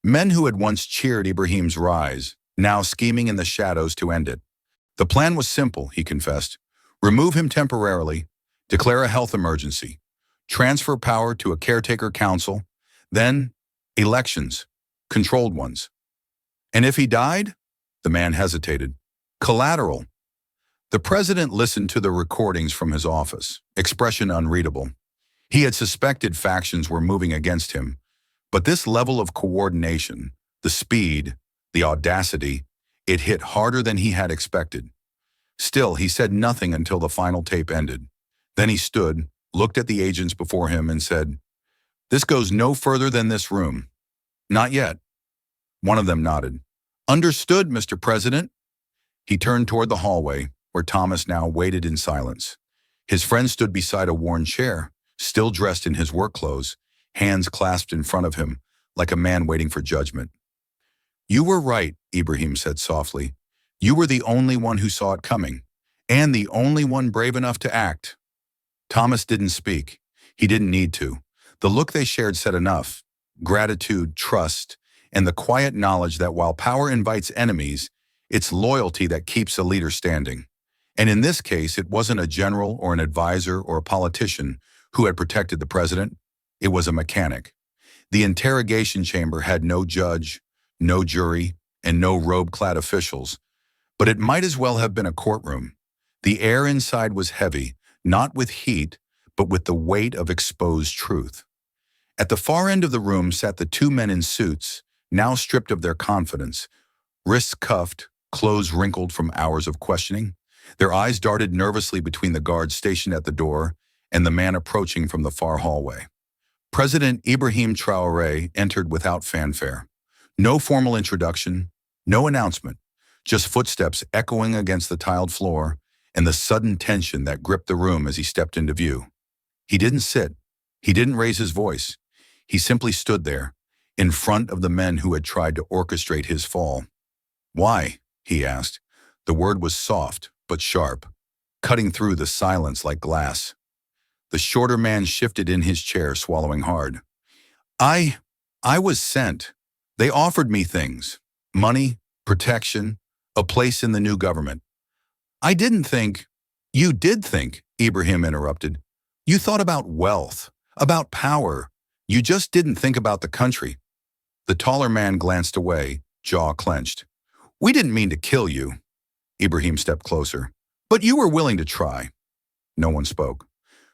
Speaker 1: Men who had once cheered Ibrahim's rise, now scheming in the shadows to end it. The plan was simple, he confessed. Remove him temporarily, declare a health emergency, transfer power to a caretaker council, then elections, controlled ones. "And if he died?" The man hesitated. "Collateral." The president listened to the recordings from his office, expression unreadable. He had suspected factions were moving against him, but this level of coordination, the speed, the audacity, it hit harder than he had expected. Still, he said nothing until the final tape ended. Then he stood, looked at the agents before him and said, "This goes no further than this room." "Not yet." One of them nodded. "Understood, Mr. President." He turned toward the hallway, where Thomas now waited in silence. His friend stood beside a worn chair, still dressed in his work clothes, hands clasped in front of him, like a man waiting for judgment. "You were right," Ibrahim said softly. "You were the only one who saw it coming, and the only one brave enough to act." Thomas didn't speak. He didn't need to. The look they shared said enough. Gratitude, trust, and the quiet knowledge that while power invites enemies, it's loyalty that keeps a leader standing. And in this case, it wasn't a general or an advisor or a politician who had protected the president. It was a mechanic. The interrogation chamber had no judge, no jury, and no robe-clad officials, but it might as well have been a courtroom. The air inside was heavy, not with heat, but with the weight of exposed truth. At the far end of the room sat the two men in suits, now stripped of their confidence, wrists cuffed, clothes wrinkled from hours of questioning. Their eyes darted nervously between the guards stationed at the door and the man approaching from the far hallway. President Ibrahim Traoré entered without fanfare. No formal introduction, no announcement, just footsteps echoing against the tiled floor and the sudden tension that gripped the room as he stepped into view. He didn't sit. He didn't raise his voice. He simply stood there, in front of the men who had tried to orchestrate his fall. "Why?" he asked. The word was soft, but sharp, cutting through the silence like glass. The shorter man shifted in his chair, swallowing hard. I was sent. They offered me things. Money, protection, a place in the new government. I didn't think." "You did think," Ibrahim interrupted. "You thought about wealth, about power. You just didn't think about the country." The taller man glanced away, jaw clenched. "We didn't mean to kill you." Ibrahim stepped closer. "But you were willing to try." No one spoke.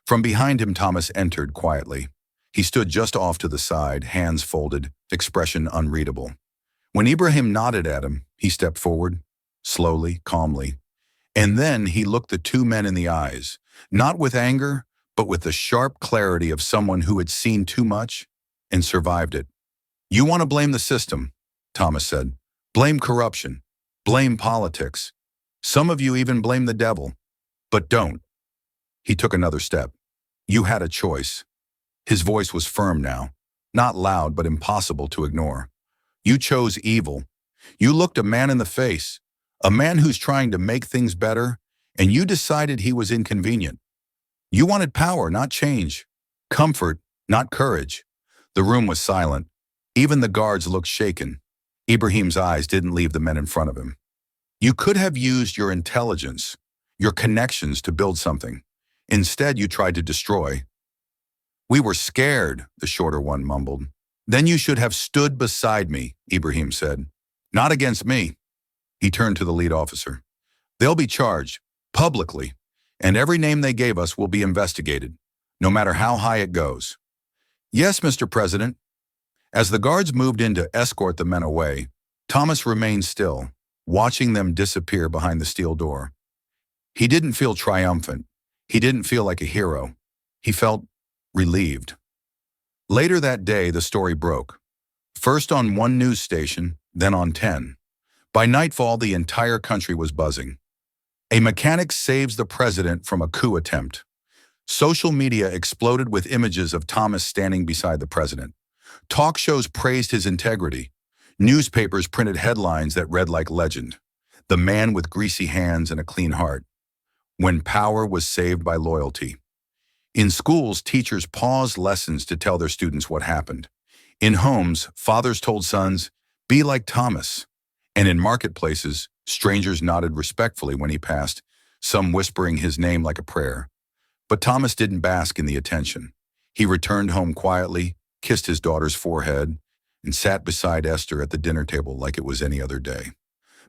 Speaker 1: From behind him, Thomas entered quietly. He stood just off to the side, hands folded, expression unreadable. When Ibrahim nodded at him, he stepped forward, slowly, calmly. And then he looked the two men in the eyes, not with anger, but with the sharp clarity of someone who had seen too much and survived it. You want to blame the system, Thomas said. Blame corruption. Blame politics. Some of you even blame the devil. But don't. He took another step. You had a choice. His voice was firm now, not loud but impossible to ignore. You chose evil. You looked a man in the face, a man who's trying to make things better, and you decided he was inconvenient. You wanted power, not change. Comfort, not courage. The room was silent. Even the guards looked shaken. Ibrahim's eyes didn't leave the men in front of him. You could have used your intelligence, your connections to build something. Instead, you tried to destroy. We were scared, the shorter one mumbled. Then you should have stood beside me, Ibrahim said. Not against me. He turned to the lead officer. They'll be charged, publicly, and every name they gave us will be investigated, no matter how high it goes. Yes, Mr. President. As the guards moved in to escort the men away, Thomas remained still, watching them disappear behind the steel door. He didn't feel triumphant. He didn't feel like a hero. He felt relieved. Later that day, the story broke. First on one news station, then on 10. By nightfall, the entire country was buzzing. A mechanic saves the president from a coup attempt. Social media exploded with images of Thomas standing beside the president. Talk shows praised his integrity. Newspapers printed headlines that read like legend. The man with greasy hands and a clean heart. When power was saved by loyalty. In schools, teachers paused lessons to tell their students what happened. In homes, fathers told sons, "Be like Thomas." And in marketplaces, strangers nodded respectfully when he passed, some whispering his name like a prayer. But Thomas didn't bask in the attention. He returned home quietly, kissed his daughter's forehead, and sat beside Esther at the dinner table like it was any other day.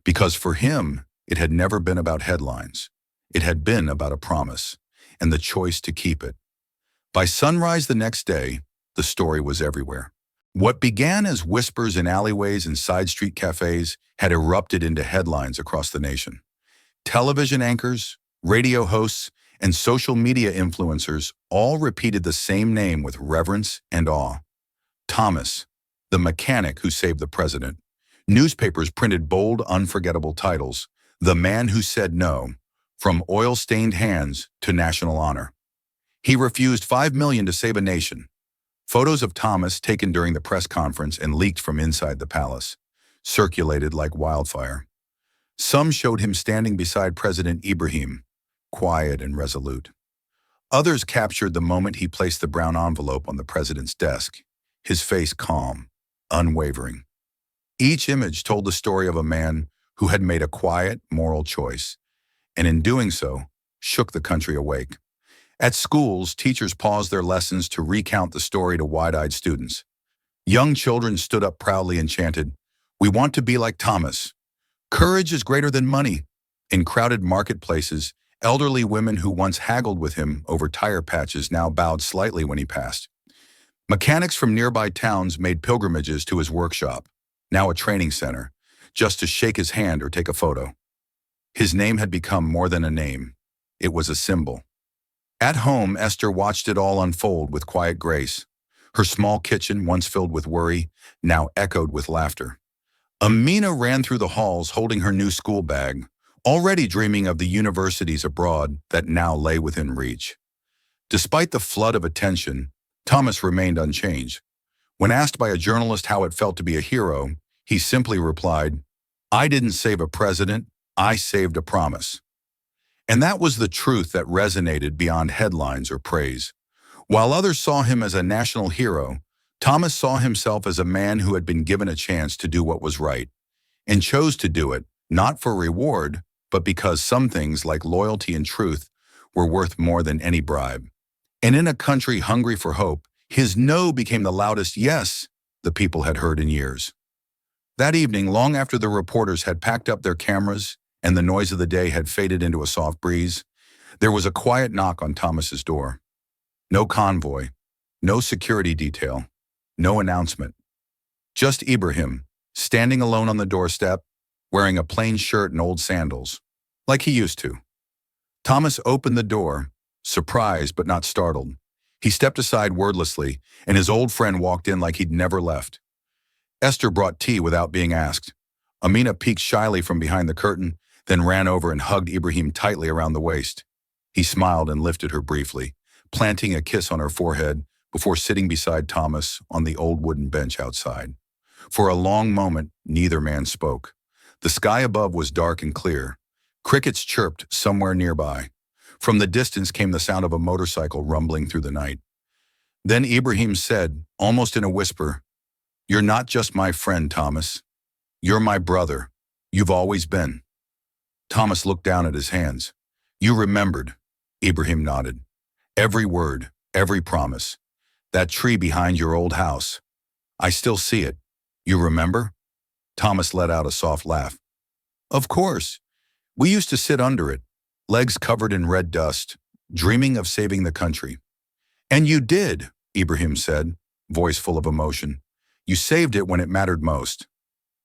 Speaker 1: Because for him, it had never been about headlines. It had been about a promise, and the choice to keep it. By sunrise the next day, the story was everywhere. What began as whispers in alleyways and side street cafes had erupted into headlines across the nation. Television anchors, radio hosts, and social media influencers all repeated the same name with reverence and awe. Thomas, the mechanic who saved the president. Newspapers printed bold, unforgettable titles. The man who said no, from oil-stained hands to national honor. He refused $5 million to save a nation. Photos of Thomas taken during the press conference and leaked from inside the palace circulated like wildfire. Some showed him standing beside President Ibrahim, quiet and resolute. Others captured the moment he placed the brown envelope on the president's desk, his face calm, unwavering. Each image told the story of a man who had made a quiet, moral choice, and in doing so, shook the country awake. At schools, teachers paused their lessons to recount the story to wide-eyed students. Young children stood up proudly and chanted, "We want to be like Thomas. Courage is greater than money." In crowded marketplaces, elderly women who once haggled with him over tire patches now bowed slightly when he passed. Mechanics from nearby towns made pilgrimages to his workshop, now a training center, just to shake his hand or take a photo. His name had become more than a name. It was a symbol. At home, Esther watched it all unfold with quiet grace. Her small kitchen, once filled with worry, now echoed with laughter. Amina ran through the halls holding her new school bag, already dreaming of the universities abroad that now lay within reach. Despite the flood of attention, Thomas remained unchanged. When asked by a journalist how it felt to be a hero, he simply replied, "I didn't save a president, I saved a promise." And that was the truth that resonated beyond headlines or praise. While others saw him as a national hero, Thomas saw himself as a man who had been given a chance to do what was right, and chose to do it, not for reward, but because some things like loyalty and truth were worth more than any bribe. And in a country hungry for hope, his no became the loudest yes the people had heard in years. That evening, long after the reporters had packed up their cameras and the noise of the day had faded into a soft breeze, there was a quiet knock on Thomas's door. No convoy, no security detail, no announcement. Just Ibrahim, standing alone on the doorstep, wearing a plain shirt and old sandals, like he used to. Thomas opened the door, surprised but not startled. He stepped aside wordlessly, and his old friend walked in like he'd never left. Esther brought tea without being asked. Amina peeked shyly from behind the curtain, then ran over and hugged Ibrahim tightly around the waist. He smiled and lifted her briefly, planting a kiss on her forehead before sitting beside Thomas on the old wooden bench outside. For a long moment, neither man spoke. The sky above was dark and clear. Crickets chirped somewhere nearby. From the distance came the sound of a motorcycle rumbling through the night. Then Ibrahim said, almost in a whisper, "You're not just my friend, Thomas. You're my brother. You've always been." Thomas looked down at his hands. "You remembered." Ibrahim nodded. "Every word, every promise. That tree behind your old house. I still see it. You remember?" Thomas let out a soft laugh. "Of course. We used to sit under it, legs covered in red dust, dreaming of saving the country." "And you did," Ibrahim said, voice full of emotion. "You saved it when it mattered most."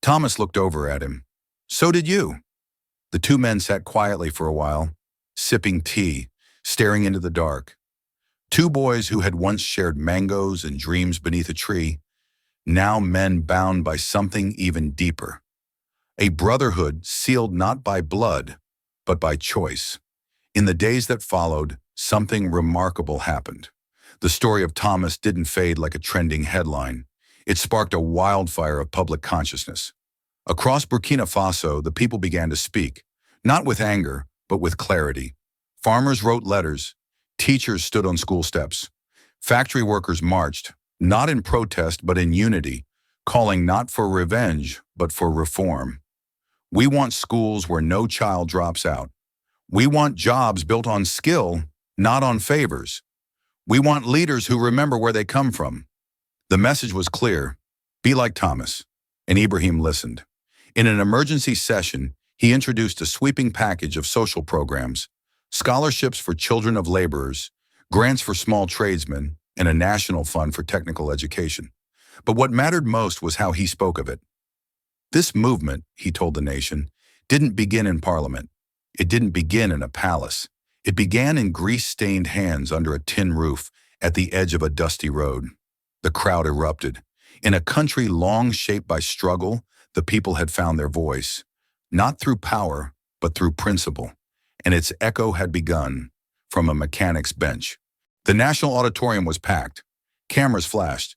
Speaker 1: Thomas looked over at him. "So did you." The two men sat quietly for a while, sipping tea, staring into the dark. Two boys who had once shared mangoes and dreams beneath a tree, now men bound by something even deeper. A brotherhood sealed not by blood, but by choice. In the days that followed, something remarkable happened. The story of Thomas didn't fade like a trending headline. It sparked a wildfire of public consciousness. Across Burkina Faso, the people began to speak, not with anger, but with clarity. Farmers wrote letters. Teachers stood on school steps. Factory workers marched, not in protest, but in unity, calling not for revenge, but for reform. We want schools where no child drops out. We want jobs built on skill, not on favors. We want leaders who remember where they come from. The message was clear: be like Thomas. And Ibrahim listened. In an emergency session, he introduced a sweeping package of social programs, scholarships for children of laborers, grants for small tradesmen, and a national fund for technical education. But what mattered most was how he spoke of it. This movement, he told the nation, didn't begin in parliament. It didn't begin in a palace. It began in grease-stained hands under a tin roof at the edge of a dusty road. The crowd erupted. In a country long shaped by struggle, the people had found their voice, not through power, but through principle. And its echo had begun from a mechanic's bench. The National Auditorium was packed. Cameras flashed.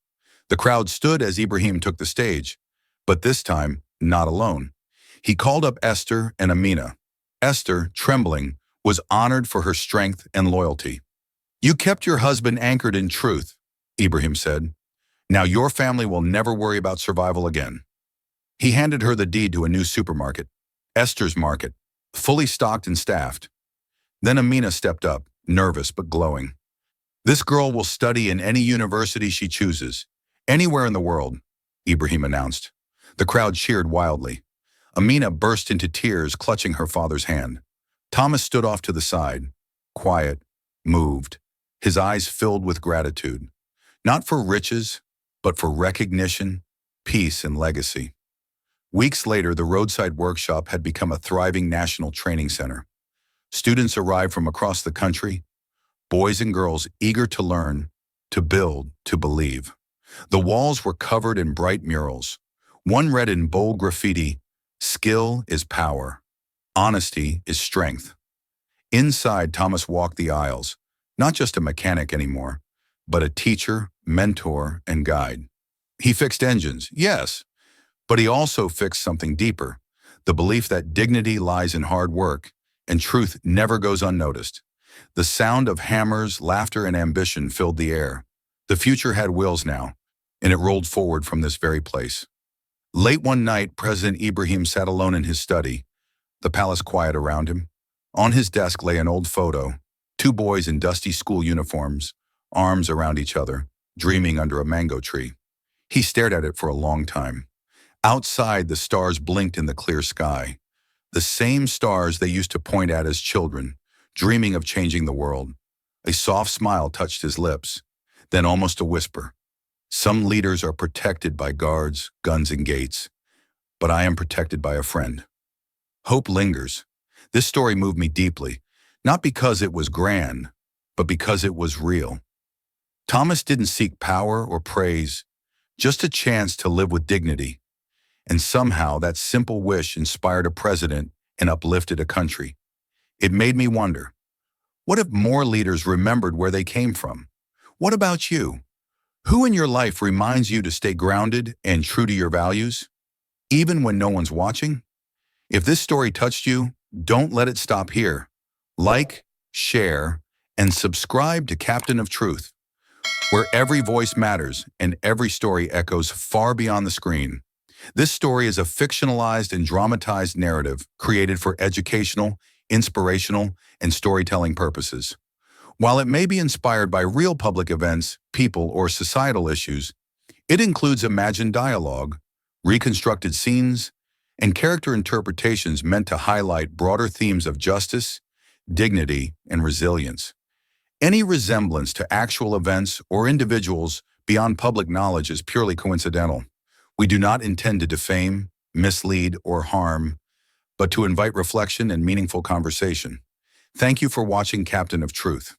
Speaker 1: The crowd stood as Ibrahim took the stage, but this time, not alone. He called up Esther and Amina. Esther, trembling, was honored for her strength and loyalty. "You kept your husband anchored in truth," Ibrahim said. "Now your family will never worry about survival again." He handed her the deed to a new supermarket, Esther's Market, fully stocked and staffed. Then Amina stepped up, nervous but glowing. "This girl will study in any university she chooses, anywhere in the world," Ibrahim announced. The crowd cheered wildly. Amina burst into tears, clutching her father's hand. Thomas stood off to the side, quiet, moved, his eyes filled with gratitude, not for riches, but for recognition, peace, and legacy. Weeks later, the roadside workshop had become a thriving national training center. Students arrived from across the country, boys and girls eager to learn, to build, to believe. The walls were covered in bright murals. One read in bold graffiti, "Skill is power. Honesty is strength." Inside, Thomas walked the aisles, not just a mechanic anymore, but a teacher, mentor, and guide. He fixed engines, yes, but he also fixed something deeper, the belief that dignity lies in hard work, and truth never goes unnoticed. The sound of hammers, laughter, and ambition filled the air. The future had wheels now, and it rolled forward from this very place. Late one night, President Ibrahim sat alone in his study, the palace quiet around him. On his desk lay an old photo, two boys in dusty school uniforms, arms around each other, dreaming under a mango tree. He stared at it for a long time. Outside, the stars blinked in the clear sky, the same stars they used to point at as children, dreaming of changing the world. A soft smile touched his lips, then almost a whisper. "Some leaders are protected by guards, guns, and gates, but I am protected by a friend." Hope lingers. This story moved me deeply, not because it was grand, but because it was real. Thomas didn't seek power or praise, just a chance to live with dignity. And somehow that simple wish inspired a president and uplifted a country. It made me wonder, what if more leaders remembered where they came from? What about you? Who in your life reminds you to stay grounded and true to your values, even when no one's watching? If this story touched you, don't let it stop here. Like, share, and subscribe to Captain of Truth, where every voice matters and every story echoes far beyond the screen. This story is a fictionalized and dramatized narrative created for educational, inspirational, and storytelling purposes. While it may be inspired by real public events, people, or societal issues, it includes imagined dialogue, reconstructed scenes, and character interpretations meant to highlight broader themes of justice, dignity, and resilience. Any resemblance to actual events or individuals beyond public knowledge is purely coincidental. We do not intend to defame, mislead, or harm, but to invite reflection and meaningful conversation. Thank you for watching Captain of Truth.